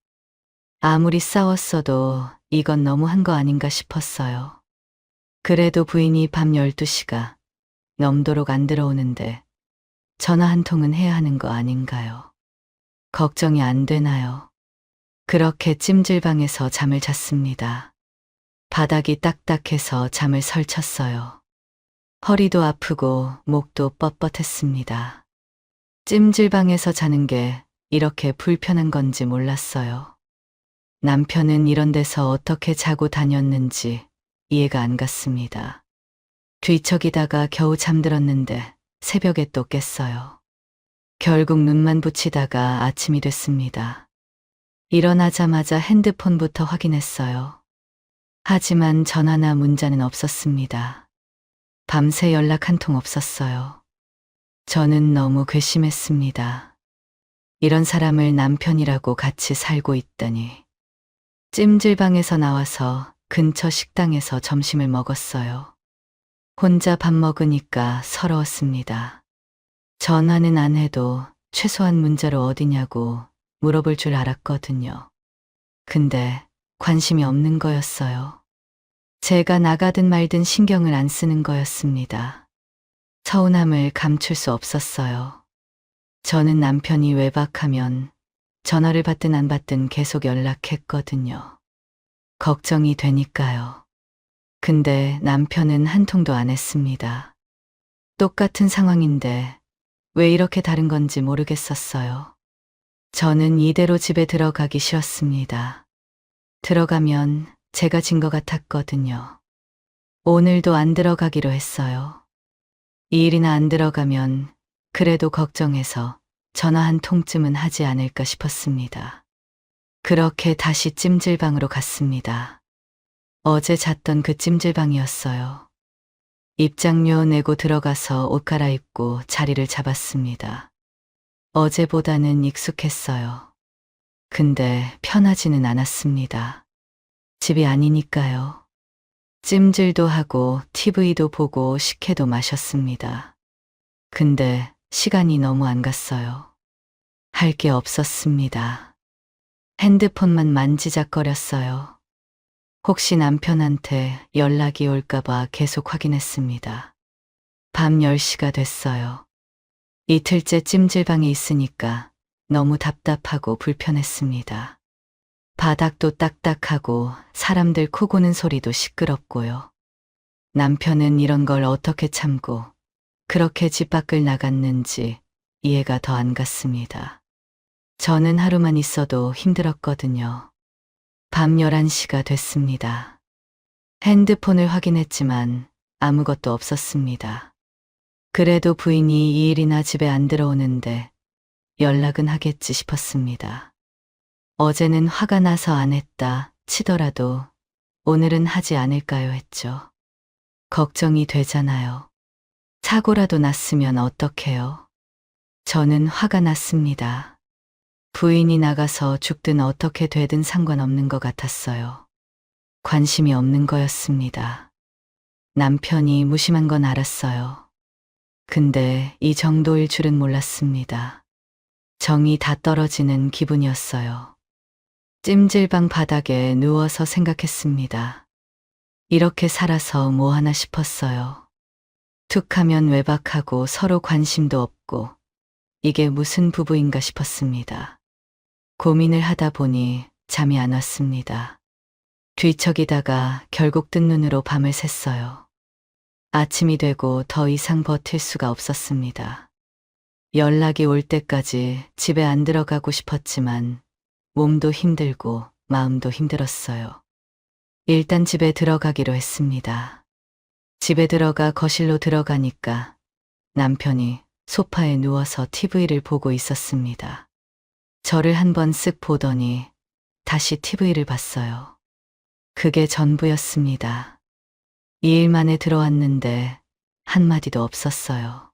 아무리 싸웠어도 이건 너무한 거 아닌가 싶었어요. 그래도 부인이 밤 12시가 넘도록 안 들어오는데 전화 한 통은 해야 하는 거 아닌가요? 걱정이 안 되나요? 그렇게 찜질방에서 잠을 잤습니다. 바닥이 딱딱해서 잠을 설쳤어요. 허리도 아프고 목도 뻣뻣했습니다. 찜질방에서 자는 게 이렇게 불편한 건지 몰랐어요. 남편은 이런 데서 어떻게 자고 다녔는지 이해가 안 갔습니다. 뒤척이다가 겨우 잠들었는데 새벽에 또 깼어요. 결국 눈만 붙이다가 아침이 됐습니다. 일어나자마자 핸드폰부터 확인했어요. 하지만 전화나 문자는 없었습니다. 밤새 연락 한 통 없었어요. 저는 너무 괘씸했습니다. 이런 사람을 남편이라고 같이 살고 있다니. 찜질방에서 나와서 근처 식당에서 점심을 먹었어요. 혼자 밥 먹으니까 서러웠습니다. 전화는 안 해도 최소한 문자로 어디냐고 물어볼 줄 알았거든요. 근데 관심이 없는 거였어요. 제가 나가든 말든 신경을 안 쓰는 거였습니다. 서운함을 감출 수 없었어요. 저는 남편이 외박하면 전화를 받든 안 받든 계속 연락했거든요. 걱정이 되니까요. 근데 남편은 한 통도 안 했습니다. 똑같은 상황인데 왜 이렇게 다른 건지 모르겠었어요. 저는 이대로 집에 들어가기 싫었습니다. 들어가면 제가 진 것 같았거든요. 오늘도 안 들어가기로 했어요. 이 일이나 안 들어가면 그래도 걱정해서 전화 한 통쯤은 하지 않을까 싶었습니다. 그렇게 다시 찜질방으로 갔습니다. 어제 잤던 그 찜질방이었어요. 입장료 내고 들어가서 옷 갈아입고 자리를 잡았습니다. 어제보다는 익숙했어요. 근데 편하지는 않았습니다. 집이 아니니까요. 찜질도 하고 TV도 보고 식혜도 마셨습니다. 근데 시간이 너무 안 갔어요. 할 게 없었습니다. 핸드폰만 만지작거렸어요. 혹시 남편한테 연락이 올까봐 계속 확인했습니다. 밤 10시가 됐어요. 이틀째 찜질방에 있으니까 너무 답답하고 불편했습니다. 바닥도 딱딱하고 사람들 코 고는 소리도 시끄럽고요. 남편은 이런 걸 어떻게 참고 그렇게 집 밖을 나갔는지 이해가 더 안 갔습니다. 저는 하루만 있어도 힘들었거든요. 밤 11시가 됐습니다. 핸드폰을 확인했지만 아무것도 없었습니다. 그래도 부인이 2일이나 집에 안 들어오는데 연락은 하겠지 싶었습니다. 어제는 화가 나서 안 했다 치더라도 오늘은 하지 않을까요 했죠. 걱정이 되잖아요. 사고라도 났으면 어떡해요? 저는 화가 났습니다. 부인이 나가서 죽든 어떻게 되든 상관없는 것 같았어요. 관심이 없는 거였습니다. 남편이 무심한 건 알았어요. 근데 이 정도일 줄은 몰랐습니다. 정이 다 떨어지는 기분이었어요. 찜질방 바닥에 누워서 생각했습니다. 이렇게 살아서 뭐 하나 싶었어요. 툭 하면 외박하고 서로 관심도 없고 이게 무슨 부부인가 싶었습니다. 고민을 하다 보니 잠이 안 왔습니다. 뒤척이다가 결국 뜬 눈으로 밤을 샜어요. 아침이 되고 더 이상 버틸 수가 없었습니다. 연락이 올 때까지 집에 안 들어가고 싶었지만 몸도 힘들고 마음도 힘들었어요. 일단 집에 들어가기로 했습니다. 집에 들어가 거실로 들어가니까 남편이 소파에 누워서 TV를 보고 있었습니다. 저를 한번 쓱 보더니 다시 TV를 봤어요. 그게 전부였습니다. 2일 만에 들어왔는데 한마디도 없었어요.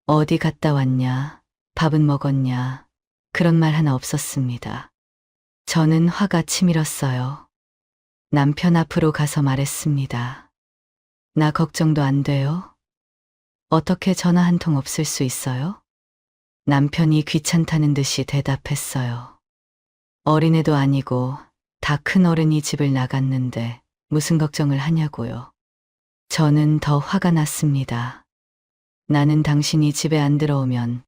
어디 갔다 왔냐, 밥은 먹었냐, 그런 말 하나 없었습니다. 저는 화가 치밀었어요. 남편 앞으로 가서 말했습니다. 나 걱정도 안 돼요? 어떻게 전화 한 통 없을 수 있어요? 남편이 귀찮다는 듯이 대답했어요. 어린애도 아니고 다 큰 어른이 집을 나갔는데 무슨 걱정을 하냐고요. 저는 더 화가 났습니다. 나는 당신이 집에 안 들어오면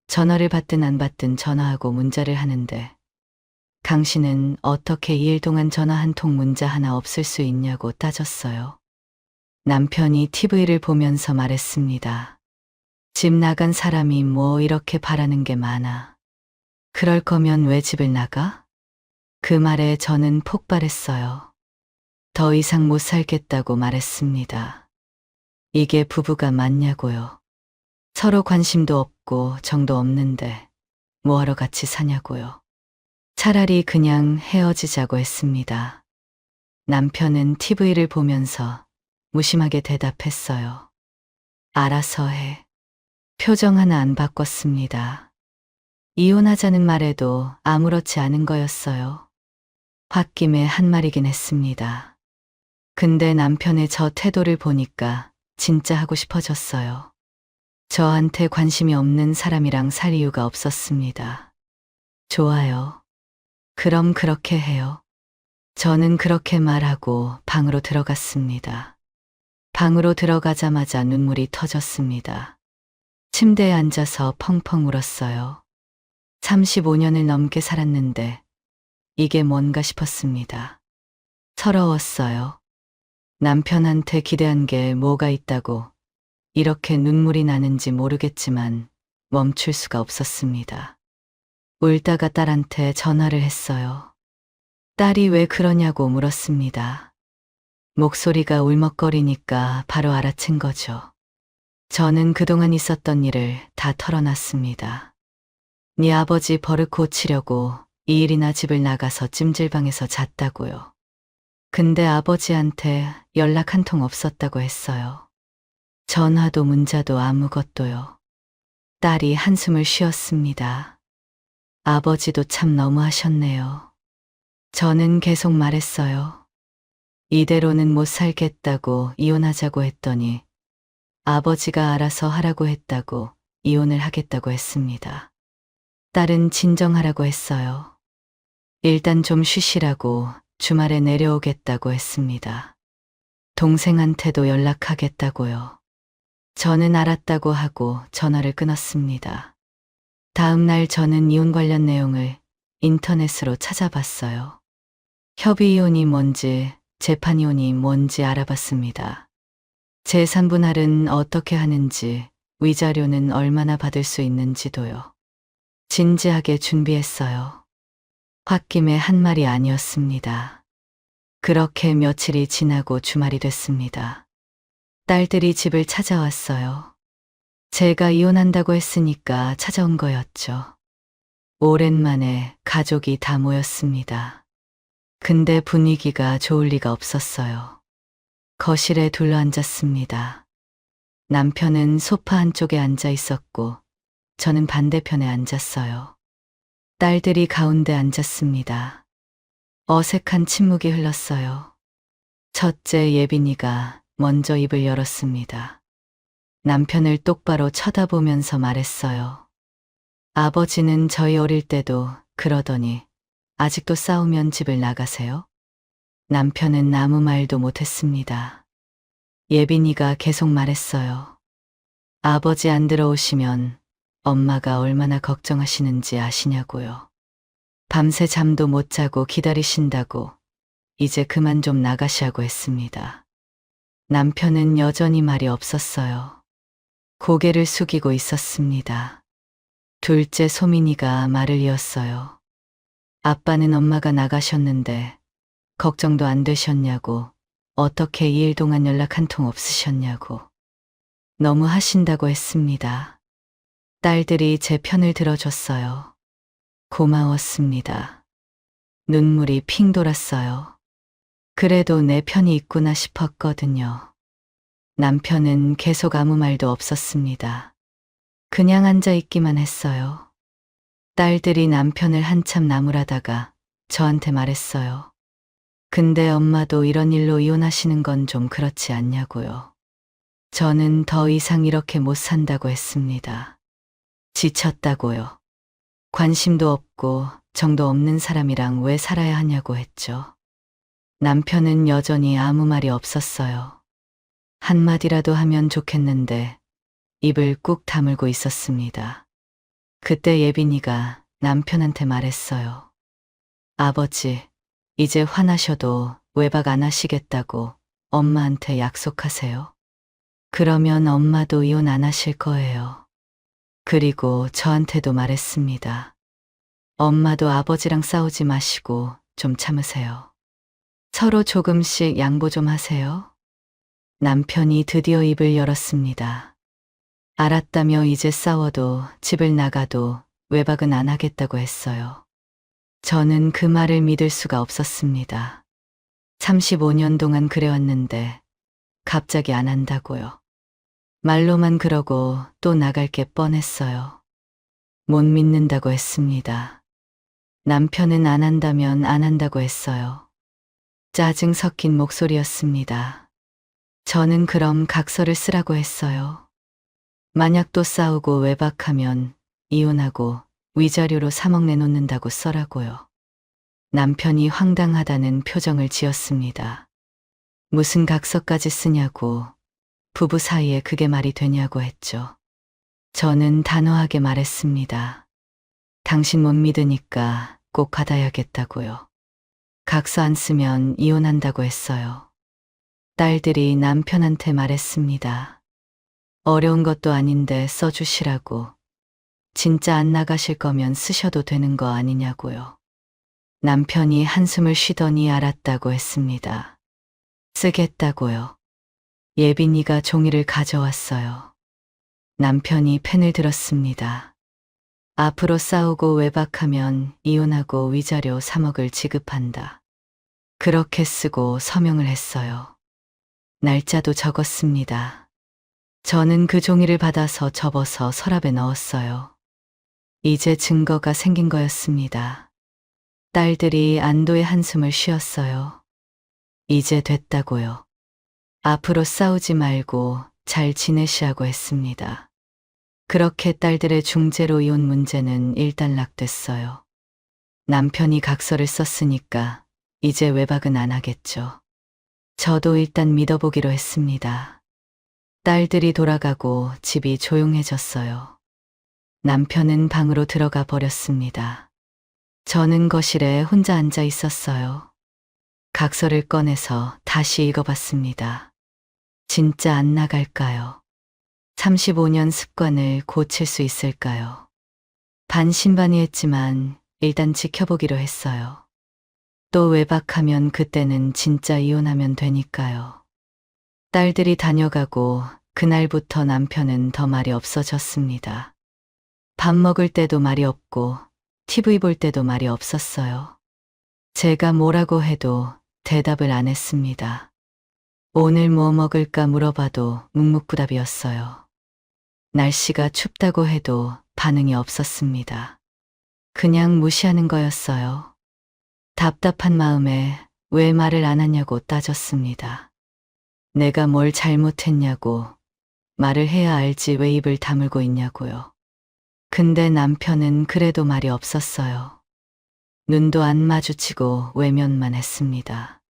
전화를 받든 안 받든 전화하고 문자를 하는데 당신은 어떻게 2일 동안 전화 한 통 문자 하나 없을 수 있냐고 따졌어요. 남편이 TV를 보면서 말했습니다. 집 나간 사람이 뭐 이렇게 바라는 게 많아. 그럴 거면 왜 집을 나가? 그 말에 저는 폭발했어요. 더 이상 못 살겠다고 말했습니다. 이게 부부가 맞냐고요. 서로 관심도 없고 정도 없는데 뭐하러 같이 사냐고요. 차라리 그냥 헤어지자고 했습니다. 남편은 TV를 보면서 무심하게 대답했어요. 알아서 해. 표정 하나 안 바꿨습니다. 이혼하자는 말에도 아무렇지 않은 거였어요. 홧김에 한 말이긴 했습니다. 근데 남편의 저 태도를 보니까 진짜 하고 싶어졌어요. 저한테 관심이 없는 사람이랑 살 이유가 없었습니다. 좋아요. 그럼 그렇게 해요. 저는 그렇게 말하고 방으로 들어갔습니다. 방으로 들어가자마자 눈물이 터졌습니다. 침대에 앉아서 펑펑 울었어요. 35년을 넘게 살았는데 이게 뭔가 싶었습니다. 서러웠어요. 남편한테 기대한 게 뭐가 있다고 이렇게 눈물이 나는지 모르겠지만 멈출 수가 없었습니다. 울다가 딸한테 전화를 했어요. 딸이 왜 그러냐고 물었습니다. 목소리가 울먹거리니까 바로 알아챈 거죠. 저는 그동안 있었던 일을 다 털어놨습니다. 네 아버지 버릇 고치려고 2일이나 집을 나가서 찜질방에서 잤다고요. 근데 아버지한테 연락 한 통 없었다고 했어요. 전화도 문자도 아무것도요. 딸이 한숨을 쉬었습니다. 아버지도 참 너무하셨네요. 저는 계속 말했어요. 이대로는 못 살겠다고 이혼하자고 했더니 아버지가 알아서 하라고 했다고 이혼을 하겠다고 했습니다. 딸은 진정하라고 했어요. 일단 좀 쉬시라고 주말에 내려오겠다고 했습니다. 동생한테도 연락하겠다고요. 저는 알았다고 하고 전화를 끊었습니다. 다음 날 저는 이혼 관련 내용을 인터넷으로 찾아봤어요. 협의이혼이 뭔지, 재판이혼이 뭔지 알아봤습니다. 재산분할은 어떻게 하는지, 위자료는 얼마나 받을 수 있는지도요. 진지하게 준비했어요. 홧김에 한 말이 아니었습니다. 그렇게 며칠이 지나고 주말이 됐습니다. 딸들이 집을 찾아왔어요. 제가 이혼한다고 했으니까 찾아온 거였죠. 오랜만에 가족이 다 모였습니다. 근데 분위기가 좋을 리가 없었어요. 거실에 둘러앉았습니다. 남편은 소파 한쪽에 앉아 있었고, 저는 반대편에 앉았어요. 딸들이 가운데 앉았습니다. 어색한 침묵이 흘렀어요. 첫째 예빈이가 먼저 입을 열었습니다. 남편을 똑바로 쳐다보면서 말했어요. 아버지는 저희 어릴 때도 그러더니 아직도 싸우면 집을 나가세요? 남편은 아무 말도 못했습니다. 예빈이가 계속 말했어요. 아버지 안 들어오시면 엄마가 얼마나 걱정하시는지 아시냐고요. 밤새 잠도 못 자고 기다리신다고 이제 그만 좀 나가시라고 했습니다. 남편은 여전히 말이 없었어요. 고개를 숙이고 있었습니다. 둘째 소민이가 말을 이었어요. 아빠는 엄마가 나가셨는데 걱정도 안 되셨냐고, 어떻게 2일 동안 연락 한 통 없으셨냐고. 너무 하신다고 했습니다. 딸들이 제 편을 들어줬어요. 고마웠습니다. 눈물이 핑 돌았어요. 그래도 내 편이 있구나 싶었거든요. 남편은 계속 아무 말도 없었습니다. 그냥 앉아 있기만 했어요. 딸들이 남편을 한참 나무라다가 저한테 말했어요. 근데 엄마도 이런 일로 이혼하시는 건 좀 그렇지 않냐고요. 저는 더 이상 이렇게 못 산다고 했습니다. 지쳤다고요. 관심도 없고 정도 없는 사람이랑 왜 살아야 하냐고 했죠. 남편은 여전히 아무 말이 없었어요. 한마디라도 하면 좋겠는데 입을 꾹 다물고 있었습니다. 그때 예빈이가 남편한테 말했어요. 아버지, 이제 화나셔도 외박 안 하시겠다고 엄마한테 약속하세요. 그러면 엄마도 이혼 안 하실 거예요. 그리고 저한테도 말했습니다. 엄마도 아버지랑 싸우지 마시고 좀 참으세요. 서로 조금씩 양보 좀 하세요. 남편이 드디어 입을 열었습니다. 알았다며 이제 싸워도 집을 나가도 외박은 안 하겠다고 했어요. 저는 그 말을 믿을 수가 없었습니다. 35년 동안 그래왔는데 갑자기 안 한다고요. 말로만 그러고 또 나갈 게 뻔했어요. 못 믿는다고 했습니다. 남편은 안 한다면 안 한다고 했어요. 짜증 섞인 목소리였습니다. 저는 그럼 각서를 쓰라고 했어요. 만약 또 싸우고 외박하면 이혼하고 위자료로 3억 내놓는다고 써라고요. 남편이 황당하다는 표정을 지었습니다. 무슨 각서까지 쓰냐고, 부부 사이에 그게 말이 되냐고 했죠. 저는 단호하게 말했습니다. 당신 못 믿으니까 꼭 받아야겠다고요. 각서 안 쓰면 이혼한다고 했어요. 딸들이 남편한테 말했습니다. 어려운 것도 아닌데 써주시라고. 진짜 안 나가실 거면 쓰셔도 되는 거 아니냐고요. 남편이 한숨을 쉬더니 알았다고 했습니다. 쓰겠다고요. 예빈이가 종이를 가져왔어요. 남편이 펜을 들었습니다. 앞으로 싸우고 외박하면 이혼하고 위자료 3억을 지급한다. 그렇게 쓰고 서명을 했어요. 날짜도 적었습니다. 저는 그 종이를 받아서 접어서 서랍에 넣었어요. 이제 증거가 생긴 거였습니다. 딸들이 안도의 한숨을 쉬었어요. 이제 됐다고요. 앞으로 싸우지 말고 잘 지내시라고 했습니다. 그렇게 딸들의 중재로 이혼 문제는 일단락됐어요. 남편이 각서를 썼으니까 이제 외박은 안 하겠죠. 저도 일단 믿어보기로 했습니다. 딸들이 돌아가고 집이 조용해졌어요. 남편은 방으로 들어가 버렸습니다. 저는 거실에 혼자 앉아 있었어요. 각서를 꺼내서 다시 읽어봤습니다. 진짜 안 나갈까요? 35년 습관을 고칠 수 있을까요? 반신반의했지만 일단 지켜보기로 했어요. 또 외박하면 그때는 진짜 이혼하면 되니까요. 딸들이 다녀가고 그날부터 남편은 더 말이 없어졌습니다. 밥 먹을 때도 말이 없고 TV 볼 때도 말이 없었어요. 제가 뭐라고 해도 대답을 안 했습니다. 오늘 뭐 먹을까 물어봐도 묵묵부답이었어요. 날씨가 춥다고 해도 반응이 없었습니다. 그냥 무시하는 거였어요. 답답한 마음에 왜 말을 안 하냐고 따졌습니다. 내가 뭘 잘못했냐고, 말을 해야 알지 왜 입을 다물고 있냐고요. 근데 남편은 그래도 말이 없었어요. 눈도 안 마주치고 외면만 했습니다.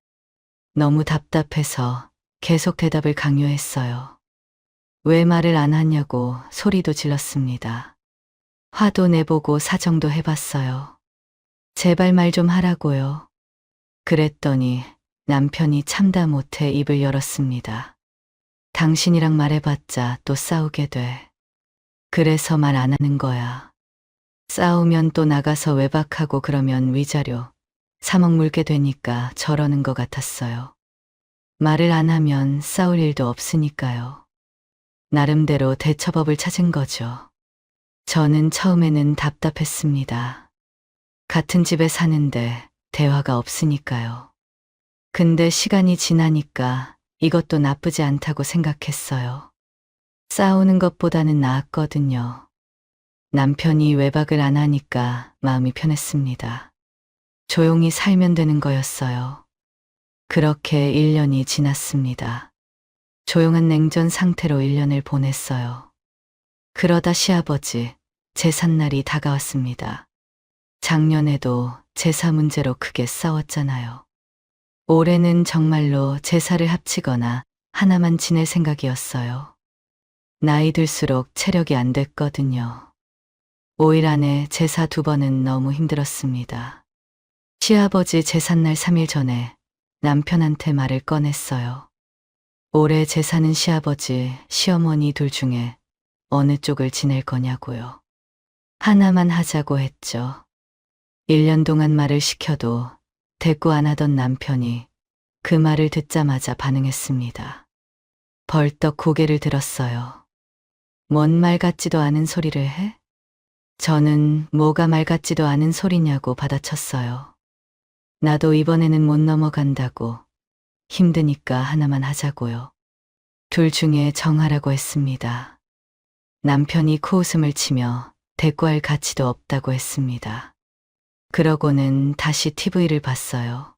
너무 답답해서 계속 대답을 강요했어요. 왜 말을 안 하냐고 소리도 질렀습니다. 화도 내보고 사정도 해봤어요. 제발 말 좀 하라고요. 그랬더니 남편이 참다 못해 입을 열었습니다. 당신이랑 말해봤자 또 싸우게 돼. 그래서 말 안 하는 거야. 싸우면 또 나가서 외박하고 그러면 위자료 3억 물게 되니까 저러는 것 같았어요. 말을 안 하면 싸울 일도 없으니까요. 나름대로 대처법을 찾은 거죠. 저는 처음에는 답답했습니다. 같은 집에 사는데 대화가 없으니까요. 근데 시간이 지나니까 이것도 나쁘지 않다고 생각했어요. 싸우는 것보다는 나았거든요. 남편이 외박을 안 하니까 마음이 편했습니다. 조용히 살면 되는 거였어요. 그렇게 1년이 지났습니다. 조용한 냉전 상태로 1년을 보냈어요. 그러다 시아버지 제삿날이 다가왔습니다. 작년에도 제사 문제로 크게 싸웠잖아요. 올해는 정말로 제사를 합치거나 하나만 지낼 생각이었어요. 나이 들수록 체력이 안 됐거든요. 5일 안에 제사 2번은 너무 힘들었습니다. 시아버지 제삿날 3일 전에 남편한테 말을 꺼냈어요. 올해 제사는 시아버지, 시어머니 둘 중에 어느 쪽을 지낼 거냐고요. 하나만 하자고 했죠. 1년 동안 말을 시켜도 대꾸 안 하던 남편이 그 말을 듣자마자 반응했습니다. 벌떡 고개를 들었어요. 뭔 말 같지도 않은 소리를 해? 저는 뭐가 말 같지도 않은 소리냐고 받아쳤어요. 나도 이번에는 못 넘어간다고. 힘드니까 하나만 하자고요. 둘 중에 정하라고 했습니다. 남편이 코웃음을 치며 대꾸할 가치도 없다고 했습니다. 그러고는 다시 TV를 봤어요.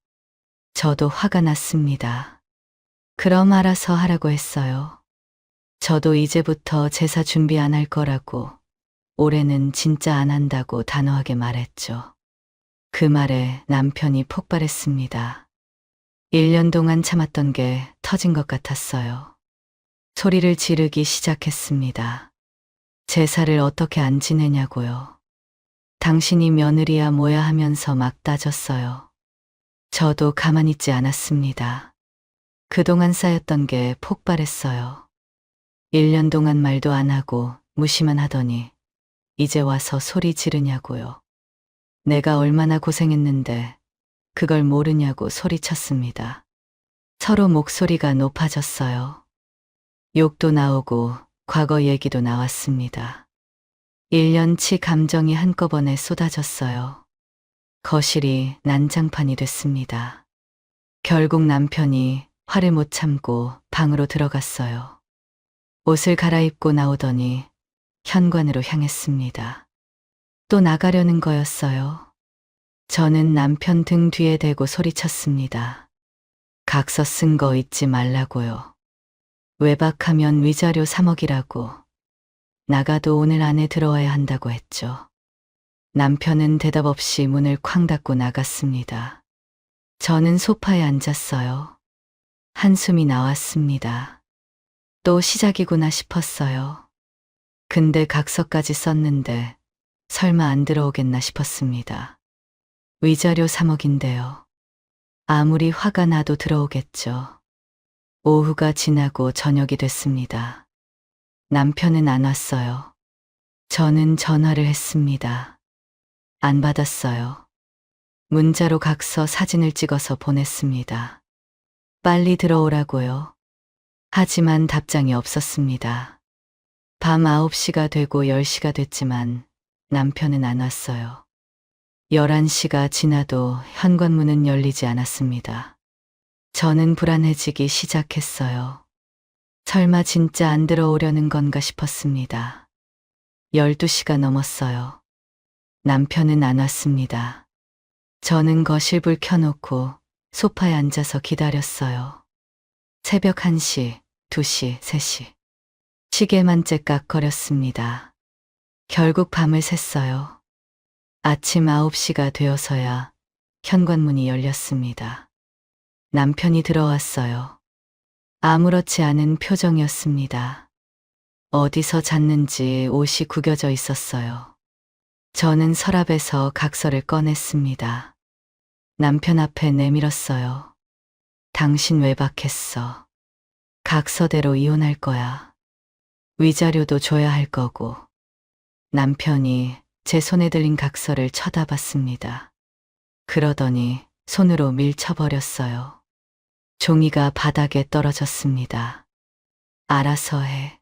저도 화가 났습니다. 그럼 알아서 하라고 했어요. 저도 이제부터 제사 준비 안 할 거라고, 올해는 진짜 안 한다고 단호하게 말했죠. 그 말에 남편이 폭발했습니다. 1년 동안 참았던 게 터진 것 같았어요. 소리를 지르기 시작했습니다. 제사를 어떻게 안 지내냐고요. 당신이 며느리야 뭐야 하면서 막 따졌어요. 저도 가만히 있지 않았습니다. 그동안 쌓였던 게 폭발했어요. 1년 동안 말도 안 하고 무시만 하더니 이제 와서 소리 지르냐고요. 내가 얼마나 고생했는데 그걸 모르냐고 소리쳤습니다. 서로 목소리가 높아졌어요. 욕도 나오고 과거 얘기도 나왔습니다. 1년치 감정이 한꺼번에 쏟아졌어요. 거실이 난장판이 됐습니다. 결국 남편이 화를 못 참고 방으로 들어갔어요. 옷을 갈아입고 나오더니 현관으로 향했습니다. 또 나가려는 거였어요. 저는 남편 등 뒤에 대고 소리쳤습니다. 각서 쓴 거 잊지 말라고요. 외박하면 위자료 3억이라고. 나가도 오늘 안에 들어와야 한다고 했죠. 남편은 대답 없이 문을 쾅 닫고 나갔습니다. 저는 소파에 앉았어요. 한숨이 나왔습니다. 또 시작이구나 싶었어요. 근데 각서까지 썼는데 설마 안 들어오겠나 싶었습니다. 위자료 3억인데요. 아무리 화가 나도 들어오겠죠. 오후가 지나고 저녁이 됐습니다. 남편은 안 왔어요. 저는 전화를 했습니다. 안 받았어요. 문자로 각서 사진을 찍어서 보냈습니다. 빨리 들어오라고요. 하지만 답장이 없었습니다. 밤 9시가 되고 10시가 됐지만 남편은 안 왔어요. 11시가 지나도 현관문은 열리지 않았습니다. 저는 불안해지기 시작했어요. 설마 진짜 안 들어오려는 건가 싶었습니다. 12시가 넘었어요. 남편은 안 왔습니다. 저는 거실불 켜놓고 소파에 앉아서 기다렸어요. 새벽 1시, 2시, 3시. 시계만 째깍거렸습니다. 결국 밤을 샜어요. 아침 9시가 되어서야 현관문이 열렸습니다. 남편이 들어왔어요. 아무렇지 않은 표정이었습니다. 어디서 잤는지 옷이 구겨져 있었어요. 저는 서랍에서 각서를 꺼냈습니다. 남편 앞에 내밀었어요. 당신 외박했어. 각서대로 이혼할 거야. 위자료도 줘야 할 거고. 남편이 제 손에 들린 각서를 쳐다봤습니다. 그러더니 손으로 밀쳐버렸어요. 종이가 바닥에 떨어졌습니다. 알아서 해.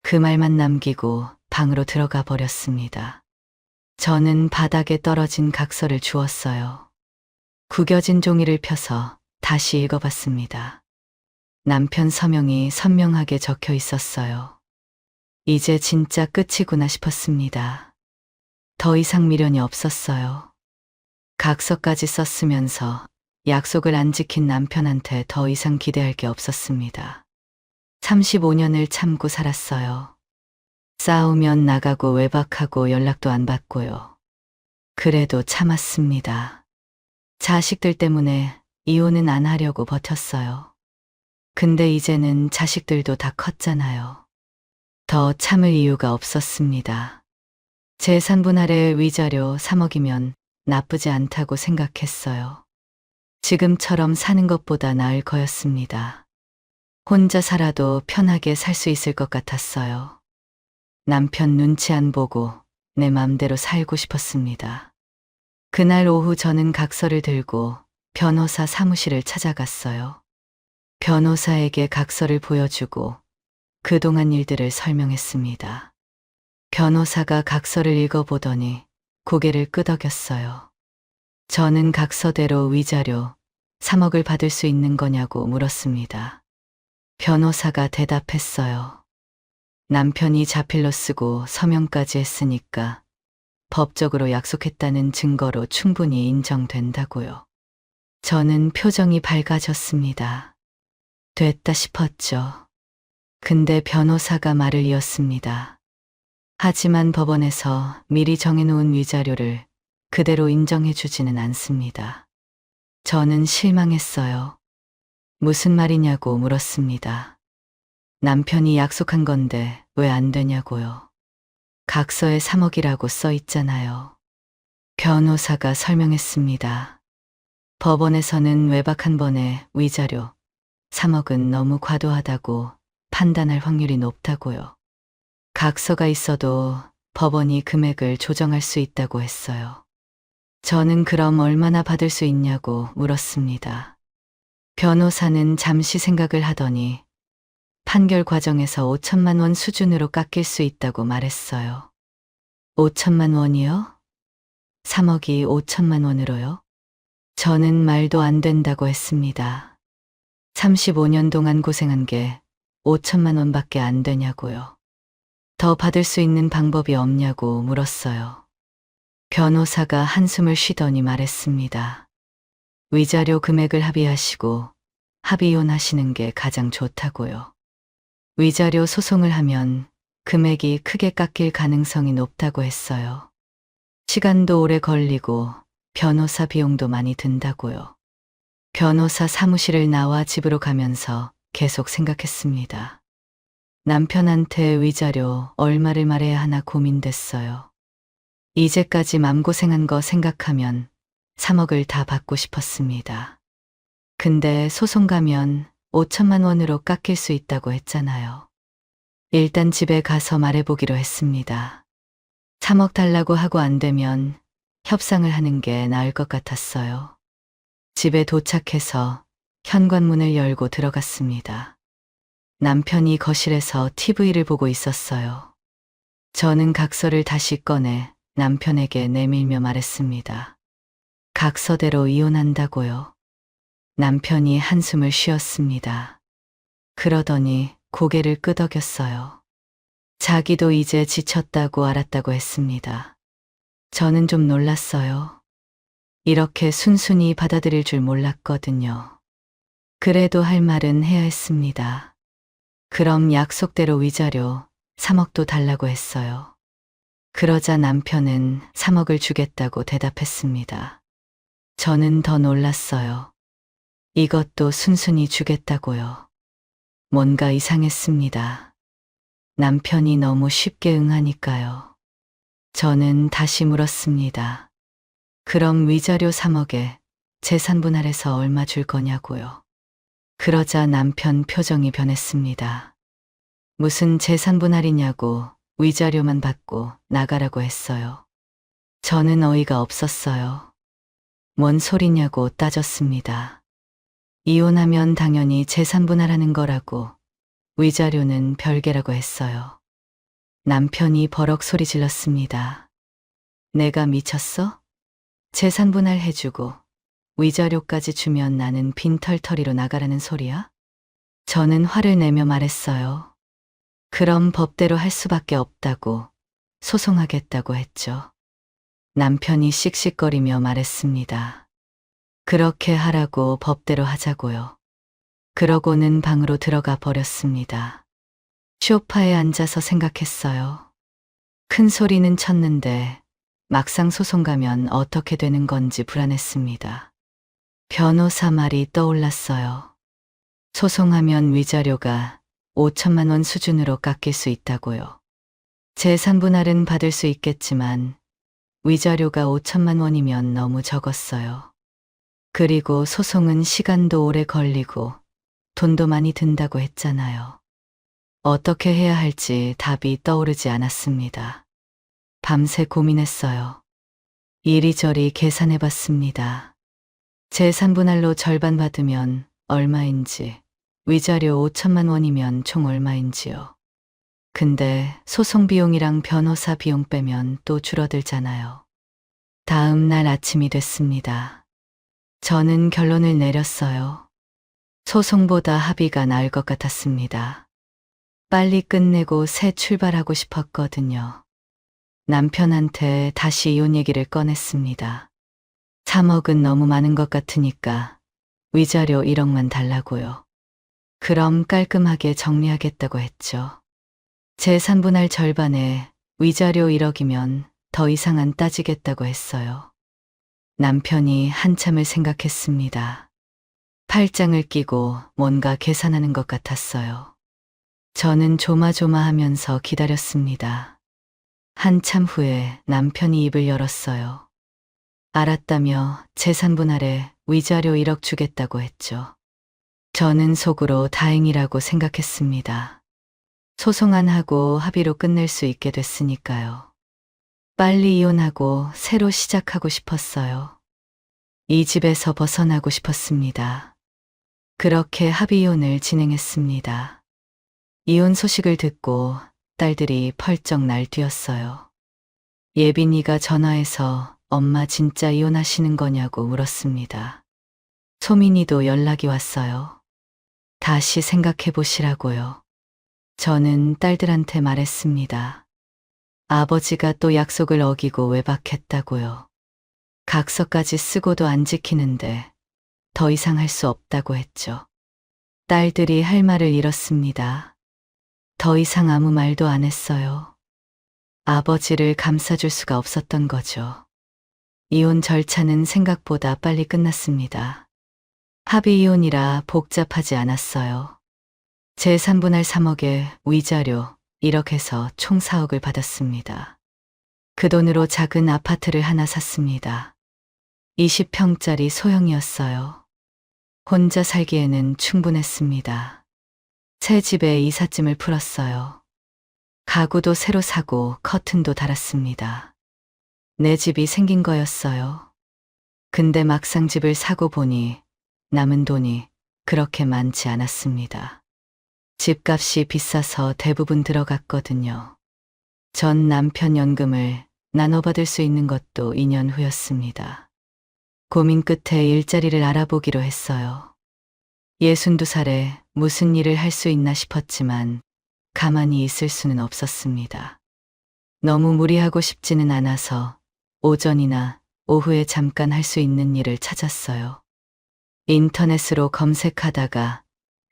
그 말만 남기고 방으로 들어가 버렸습니다. 저는 바닥에 떨어진 각서를 주웠어요. 구겨진 종이를 펴서 다시 읽어봤습니다. 남편 서명이 선명하게 적혀 있었어요. 이제 진짜 끝이구나 싶었습니다. 더 이상 미련이 없었어요. 각서까지 썼으면서 약속을 안 지킨 남편한테 더 이상 기대할 게 없었습니다. 35년을 참고 살았어요. 싸우면 나가고 외박하고 연락도 안 받고요. 그래도 참았습니다. 자식들 때문에 이혼은 안 하려고 버텼어요. 근데 이제는 자식들도 다 컸잖아요. 더 참을 이유가 없었습니다. 재산분할의 위자료 3억이면 나쁘지 않다고 생각했어요. 지금처럼 사는 것보다 나을 거였습니다. 혼자 살아도 편하게 살 수 있을 것 같았어요. 남편 눈치 안 보고 내 맘대로 살고 싶었습니다. 그날 오후 저는 각서를 들고 변호사 사무실을 찾아갔어요. 변호사에게 각서를 보여주고 그동안 일들을 설명했습니다. 변호사가 각서를 읽어보더니 고개를 끄덕였어요. 저는 각서대로 위자료 3억을 받을 수 있는 거냐고 물었습니다. 변호사가 대답했어요. 남편이 자필로 쓰고 서명까지 했으니까 법적으로 약속했다는 증거로 충분히 인정된다고요. 저는 표정이 밝아졌습니다. 됐다 싶었죠. 근데 변호사가 말을 이었습니다. 하지만 법원에서 미리 정해놓은 위자료를 그대로 인정해주지는 않습니다. 저는 실망했어요. 무슨 말이냐고 물었습니다. 남편이 약속한 건데 왜 안 되냐고요. 각서에 3억이라고 써 있잖아요. 변호사가 설명했습니다. 법원에서는 외박 한 번에 위자료 3억은 너무 과도하다고 판단할 확률이 높다고요. 각서가 있어도 법원이 금액을 조정할 수 있다고 했어요. 저는 그럼 얼마나 받을 수 있냐고 물었습니다. 변호사는 잠시 생각을 하더니 판결 과정에서 5천만 원 수준으로 깎일 수 있다고 말했어요. 5천만 원이요? 3억이 5천만 원으로요? 저는 말도 안 된다고 했습니다. 35년 동안 고생한 게 5천만 원밖에 안 되냐고요. 더 받을 수 있는 방법이 없냐고 물었어요. 변호사가 한숨을 쉬더니 말했습니다. 위자료 금액을 합의하시고 합의혼하시는 게 가장 좋다고요. 위자료 소송을 하면 금액이 크게 깎일 가능성이 높다고 했어요. 시간도 오래 걸리고 변호사 비용도 많이 든다고요. 변호사 사무실을 나와 집으로 가면서 계속 생각했습니다. 남편한테 위자료 얼마를 말해야 하나 고민됐어요. 이제까지 맘고생한 거 생각하면 3억을 다 받고 싶었습니다. 근데 소송 가면 5천만 원으로 깎일 수 있다고 했잖아요. 일단 집에 가서 말해보기로 했습니다. 3억 달라고 하고 안 되면 협상을 하는 게 나을 것 같았어요. 집에 도착해서 현관문을 열고 들어갔습니다. 남편이 거실에서 TV를 보고 있었어요. 저는 각서를 다시 꺼내 남편에게 내밀며 말했습니다. 각서대로 이혼한다고요. 남편이 한숨을 쉬었습니다. 그러더니 고개를 끄덕였어요. 자기도 이제 지쳤다고 알았다고 했습니다. 저는 좀 놀랐어요. 이렇게 순순히 받아들일 줄 몰랐거든요. 그래도 할 말은 해야 했습니다. 그럼 약속대로 위자료 3억도 달라고 했어요. 그러자 남편은 3억을 주겠다고 대답했습니다. 저는 더 놀랐어요. 이것도 순순히 주겠다고요. 뭔가 이상했습니다. 남편이 너무 쉽게 응하니까요. 저는 다시 물었습니다. 그럼 위자료 3억에 재산 분할해서 얼마 줄 거냐고요. 그러자 남편 표정이 변했습니다. 무슨 재산 분할이냐고 위자료만 받고 나가라고 했어요. 저는 어이가 없었어요. 뭔 소리냐고 따졌습니다. 이혼하면 당연히 재산 분할하는 거라고 위자료는 별개라고 했어요. 남편이 버럭 소리 질렀습니다. 내가 미쳤어? 재산 분할해주고 위자료까지 주면 나는 빈털터리로 나가라는 소리야? 저는 화를 내며 말했어요. 그럼 법대로 할 수밖에 없다고 소송하겠다고 했죠. 남편이 씩씩거리며 말했습니다. 그렇게 하라고 법대로 하자고요. 그러고는 방으로 들어가 버렸습니다. 소파에 앉아서 생각했어요. 큰 소리는 쳤는데 막상 소송 가면 어떻게 되는 건지 불안했습니다. 변호사 말이 떠올랐어요. 소송하면 위자료가 5천만 원 수준으로 깎일 수 있다고요. 재산 분할은 받을 수 있겠지만 위자료가 5천만 원이면 너무 적었어요. 그리고 소송은 시간도 오래 걸리고 돈도 많이 든다고 했잖아요. 어떻게 해야 할지 답이 떠오르지 않았습니다. 밤새 고민했어요. 이리저리 계산해 봤습니다. 재산 분할로 절반 받으면 얼마인지, 위자료 5천만 원이면 총 얼마인지요. 근데 소송 비용이랑 변호사 비용 빼면 또 줄어들잖아요. 다음 날 아침이 됐습니다. 저는 결론을 내렸어요. 소송보다 합의가 나을 것 같았습니다. 빨리 끝내고 새 출발하고 싶었거든요. 남편한테 다시 이혼 얘기를 꺼냈습니다. 3억은 너무 많은 것 같으니까 위자료 1억만 달라고요. 그럼 깔끔하게 정리하겠다고 했죠. 재산 분할 절반에 위자료 1억이면 더 이상은 따지겠다고 했어요. 남편이 한참을 생각했습니다. 팔짱을 끼고 뭔가 계산하는 것 같았어요. 저는 조마조마하면서 기다렸습니다. 한참 후에 남편이 입을 열었어요. 알았다며 재산 분할에 위자료 1억 주겠다고 했죠. 저는 속으로 다행이라고 생각했습니다. 소송 안 하고 합의로 끝낼 수 있게 됐으니까요. 빨리 이혼하고 새로 시작하고 싶었어요. 이 집에서 벗어나고 싶었습니다. 그렇게 합의 이혼을 진행했습니다. 이혼 소식을 듣고 딸들이 펄쩍 날뛰었어요. 예빈이가 전화해서 엄마 진짜 이혼하시는 거냐고 물었습니다. 소민이도 연락이 왔어요. 다시 생각해 보시라고요. 저는 딸들한테 말했습니다. 아버지가 또 약속을 어기고 외박했다고요. 각서까지 쓰고도 안 지키는데 더 이상 할 수 없다고 했죠. 딸들이 할 말을 잃었습니다. 더 이상 아무 말도 안 했어요. 아버지를 감싸줄 수가 없었던 거죠. 이혼 절차는 생각보다 빨리 끝났습니다. 합의 이혼이라 복잡하지 않았어요. 재산 분할 3억에 위자료 1억 해서 총 4억을 받았습니다. 그 돈으로 작은 아파트를 하나 샀습니다. 20평짜리 소형이었어요. 혼자 살기에는 충분했습니다. 새 집에 이삿짐을 풀었어요. 가구도 새로 사고 커튼도 달았습니다. 내 집이 생긴 거였어요. 근데 막상 집을 사고 보니 남은 돈이 그렇게 많지 않았습니다. 집값이 비싸서 대부분 들어갔거든요. 전 남편 연금을 나눠받을 수 있는 것도 2년 후였습니다. 고민 끝에 일자리를 알아보기로 했어요. 62살에 무슨 일을 할 수 있나 싶었지만 가만히 있을 수는 없었습니다. 너무 무리하고 싶지는 않아서 오전이나 오후에 잠깐 할 수 있는 일을 찾았어요. 인터넷으로 검색하다가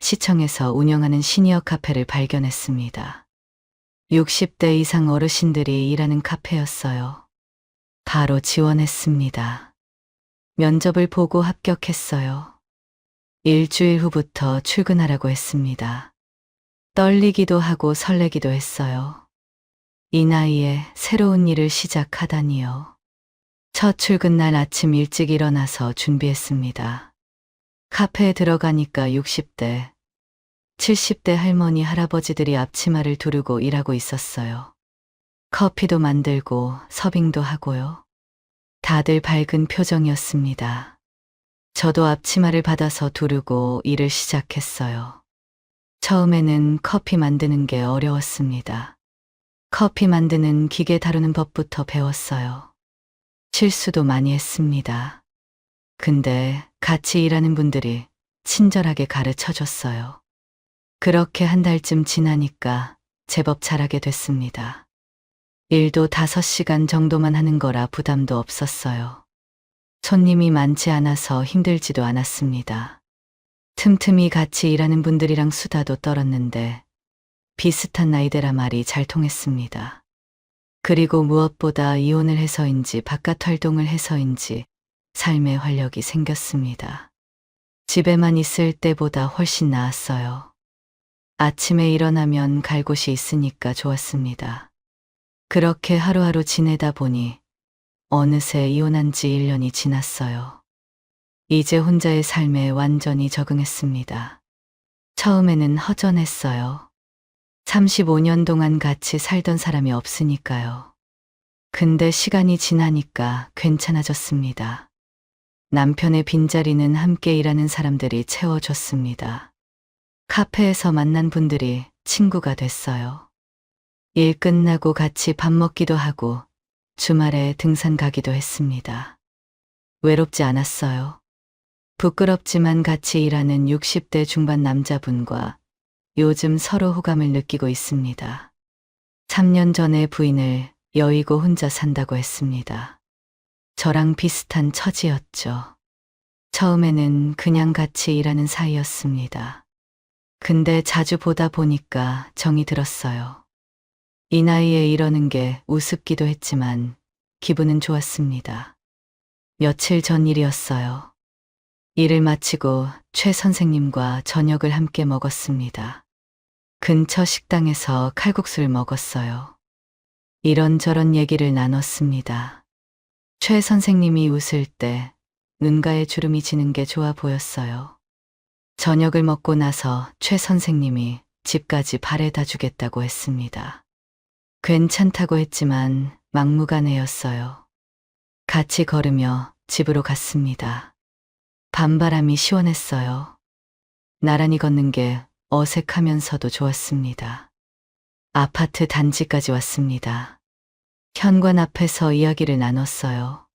시청에서 운영하는 시니어 카페를 발견했습니다. 60대 이상 어르신들이 일하는 카페였어요. 바로 지원했습니다. 면접을 보고 합격했어요. 일주일 후부터 출근하라고 했습니다. 떨리기도 하고 설레기도 했어요. 이 나이에 새로운 일을 시작하다니요. 첫 출근 날 아침 일찍 일어나서 준비했습니다. 카페에 들어가니까 60대, 70대 할머니, 할아버지들이 앞치마를 두르고 일하고 있었어요. 커피도 만들고 서빙도 하고요. 다들 밝은 표정이었습니다. 저도 앞치마를 받아서 두르고 일을 시작했어요. 처음에는 커피 만드는 게 어려웠습니다. 커피 만드는 기계 다루는 법부터 배웠어요. 실수도 많이 했습니다. 근데 같이 일하는 분들이 친절하게 가르쳐 줬어요. 그렇게 한 달쯤 지나니까 제법 잘하게 됐습니다. 일도 5시간 정도만 하는 거라 부담도 없었어요. 손님이 많지 않아서 힘들지도 않았습니다. 틈틈이 같이 일하는 분들이랑 수다도 떨었는데 비슷한 나이대라 말이 잘 통했습니다. 그리고 무엇보다 이혼을 해서인지 바깥 활동을 해서인지 삶의 활력이 생겼습니다. 집에만 있을 때보다 훨씬 나았어요. 아침에 일어나면 갈 곳이 있으니까 좋았습니다. 그렇게 하루하루 지내다 보니 어느새 이혼한 지 1년이 지났어요. 이제 혼자의 삶에 완전히 적응했습니다. 처음에는 허전했어요. 35년 동안 같이 살던 사람이 없으니까요. 근데 시간이 지나니까 괜찮아졌습니다. 남편의 빈자리는 함께 일하는 사람들이 채워줬습니다. 카페에서 만난 분들이 친구가 됐어요. 일 끝나고 같이 밥 먹기도 하고 주말에 등산 가기도 했습니다. 외롭지 않았어요. 부끄럽지만 같이 일하는 60대 중반 남자분과 요즘 서로 호감을 느끼고 있습니다. 3년 전에 부인을 여의고 혼자 산다고 했습니다. 저랑 비슷한 처지였죠. 처음에는 그냥 같이 일하는 사이였습니다. 근데 자주 보다 보니까 정이 들었어요. 이 나이에 이러는 게 우습기도 했지만 기분은 좋았습니다. 며칠 전 일이었어요. 일을 마치고 최 선생님과 저녁을 함께 먹었습니다. 근처 식당에서 칼국수를 먹었어요. 이런저런 얘기를 나눴습니다. 최 선생님이 웃을 때 눈가에 주름이 지는 게 좋아 보였어요. 저녁을 먹고 나서 최 선생님이 집까지 바래다 주겠다고 했습니다. 괜찮다고 했지만 막무가내였어요. 같이 걸으며 집으로 갔습니다. 밤바람이 시원했어요. 나란히 걷는 게 어색하면서도 좋았습니다. 아파트 단지까지 왔습니다. 현관 앞에서 이야기를 나눴어요.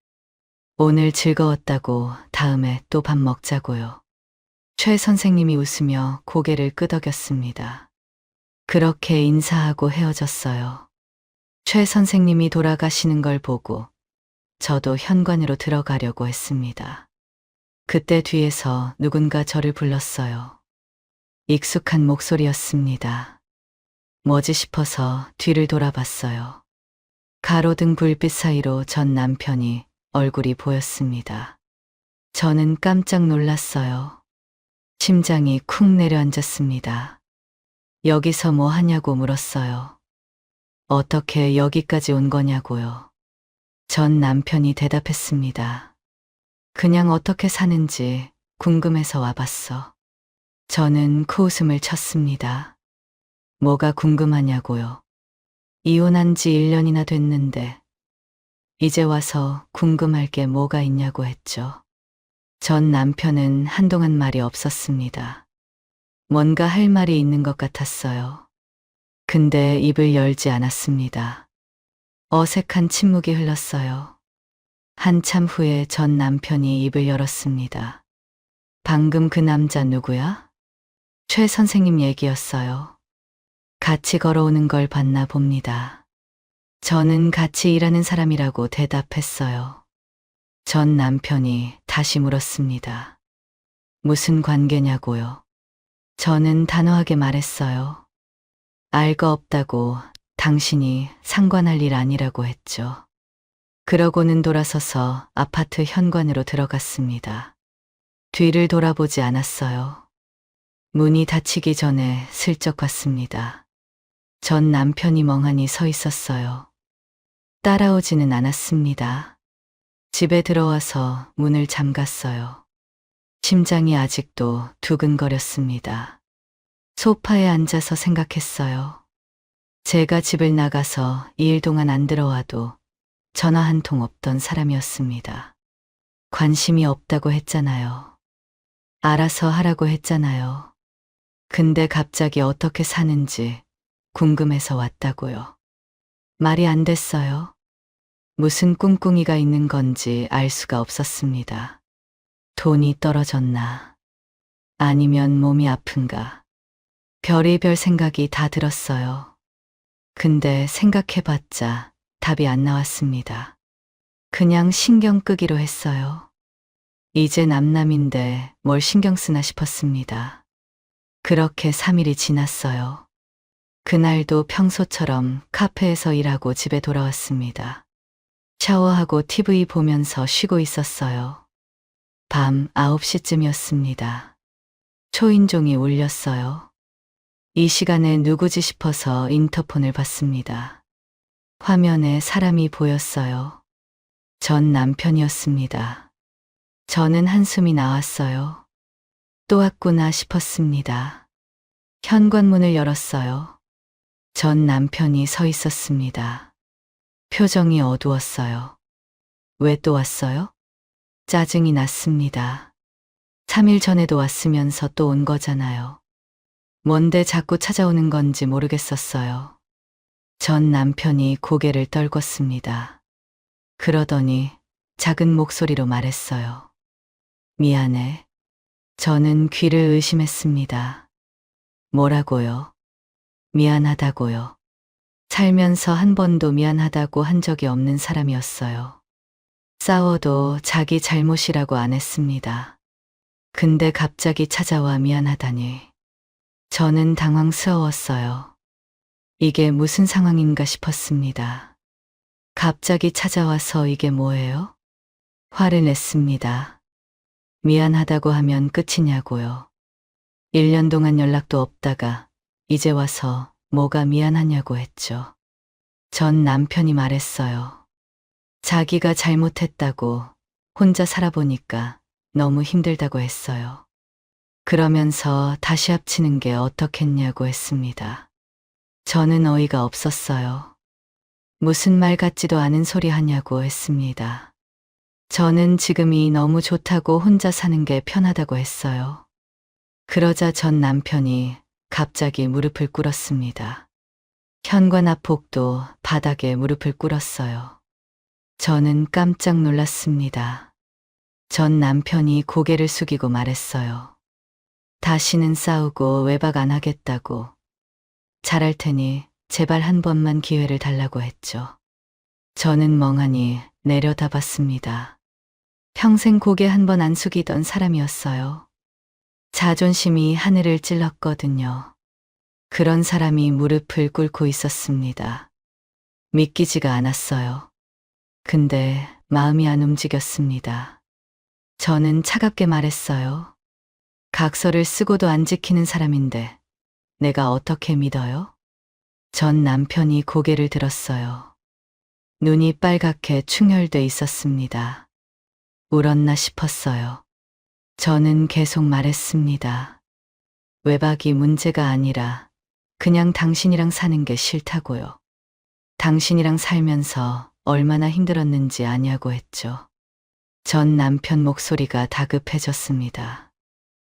오늘 즐거웠다고 다음에 또 밥 먹자고요. 최 선생님이 웃으며 고개를 끄덕였습니다. 그렇게 인사하고 헤어졌어요. 최 선생님이 돌아가시는 걸 보고 저도 현관으로 들어가려고 했습니다. 그때 뒤에서 누군가 저를 불렀어요. 익숙한 목소리였습니다. 뭐지 싶어서 뒤를 돌아봤어요. 가로등 불빛 사이로 전 남편이 얼굴이 보였습니다. 저는 깜짝 놀랐어요. 심장이 쿵 내려앉았습니다. 여기서 뭐 하냐고 물었어요. 어떻게 여기까지 온 거냐고요. 전 남편이 대답했습니다. 그냥 어떻게 사는지 궁금해서 와봤어. 저는 코웃음을 쳤습니다. 뭐가 궁금하냐고요. 이혼한 지 1년이나 됐는데 이제 와서 궁금할 게 뭐가 있냐고 했죠. 전 남편은 한동안 말이 없었습니다. 뭔가 할 말이 있는 것 같았어요. 근데 입을 열지 않았습니다. 어색한 침묵이 흘렀어요. 한참 후에 전 남편이 입을 열었습니다. 방금 그 남자 누구야? 최 선생님 얘기였어요. 같이 걸어오는 걸 봤나 봅니다. 저는 같이 일하는 사람이라고 대답했어요. 전 남편이 다시 물었습니다. 무슨 관계냐고요? 저는 단호하게 말했어요. 알 거 없다고, 당신이 상관할 일 아니라고 했죠. 그러고는 돌아서서 아파트 현관으로 들어갔습니다. 뒤를 돌아보지 않았어요. 문이 닫히기 전에 슬쩍 봤습니다. 전 남편이 멍하니 서 있었어요. 따라오지는 않았습니다. 집에 들어와서 문을 잠갔어요. 심장이 아직도 두근거렸습니다. 소파에 앉아서 생각했어요. 제가 집을 나가서 2일 동안 안 들어와도 전화 한 통 없던 사람이었습니다. 관심이 없다고 했잖아요. 알아서 하라고 했잖아요. 근데 갑자기 어떻게 사는지 궁금해서 왔다고요. 말이 안 됐어요. 무슨 꿍꿍이가 있는 건지 알 수가 없었습니다. 돈이 떨어졌나? 아니면 몸이 아픈가? 별의별 생각이 다 들었어요. 근데 생각해봤자 답이 안 나왔습니다. 그냥 신경 끄기로 했어요. 이제 남남인데 뭘 신경 쓰나 싶었습니다. 그렇게 3일이 지났어요. 그날도 평소처럼 카페에서 일하고 집에 돌아왔습니다. 샤워하고 TV 보면서 쉬고 있었어요. 밤 9시쯤이었습니다. 초인종이 울렸어요. 이 시간에 누구지 싶어서 인터폰을 봤습니다. 화면에 사람이 보였어요. 전 남편이었습니다. 저는 한숨이 나왔어요. 또 왔구나 싶었습니다. 현관문을 열었어요. 전 남편이 서 있었습니다. 표정이 어두웠어요. 왜 또 왔어요? 짜증이 났습니다. 3일 전에도 왔으면서 또 온 거잖아요. 뭔데 자꾸 찾아오는 건지 모르겠었어요. 전 남편이 고개를 떨궜습니다. 그러더니 작은 목소리로 말했어요. 미안해. 저는 귀를 의심했습니다. 뭐라고요? 미안하다고요. 살면서 한 번도 미안하다고 한 적이 없는 사람이었어요. 싸워도 자기 잘못이라고 안 했습니다. 근데 갑자기 찾아와 미안하다니. 저는 당황스러웠어요. 이게 무슨 상황인가 싶었습니다. 갑자기 찾아와서 이게 뭐예요? 화를 냈습니다. 미안하다고 하면 끝이냐고요. 1년 동안 연락도 없다가 이제 와서 뭐가 미안하냐고 했죠. 전 남편이 말했어요. 자기가 잘못했다고 혼자 살아보니까 너무 힘들다고 했어요. 그러면서 다시 합치는 게 어떻겠냐고 했습니다. 저는 어이가 없었어요. 무슨 말 같지도 않은 소리 하냐고 했습니다. 저는 지금이 너무 좋다고 혼자 사는 게 편하다고 했어요. 그러자 전 남편이 갑자기 무릎을 꿇었습니다. 현관 앞 복도 바닥에 무릎을 꿇었어요. 저는 깜짝 놀랐습니다. 전 남편이 고개를 숙이고 말했어요. 다시는 싸우고 외박 안 하겠다고. 잘할 테니 제발 한 번만 기회를 달라고 했죠. 저는 멍하니 내려다봤습니다. 평생 고개 한 번 안 숙이던 사람이었어요. 자존심이 하늘을 찔렀거든요. 그런 사람이 무릎을 꿇고 있었습니다. 믿기지가 않았어요. 근데 마음이 안 움직였습니다. 저는 차갑게 말했어요. 각서를 쓰고도 안 지키는 사람인데 내가 어떻게 믿어요? 전 남편이 고개를 들었어요. 눈이 빨갛게 충혈돼 있었습니다. 울었나 싶었어요. 저는 계속 말했습니다. 외박이 문제가 아니라 그냥 당신이랑 사는 게 싫다고요. 당신이랑 살면서 얼마나 힘들었는지 아냐고 했죠. 전 남편 목소리가 다급해졌습니다.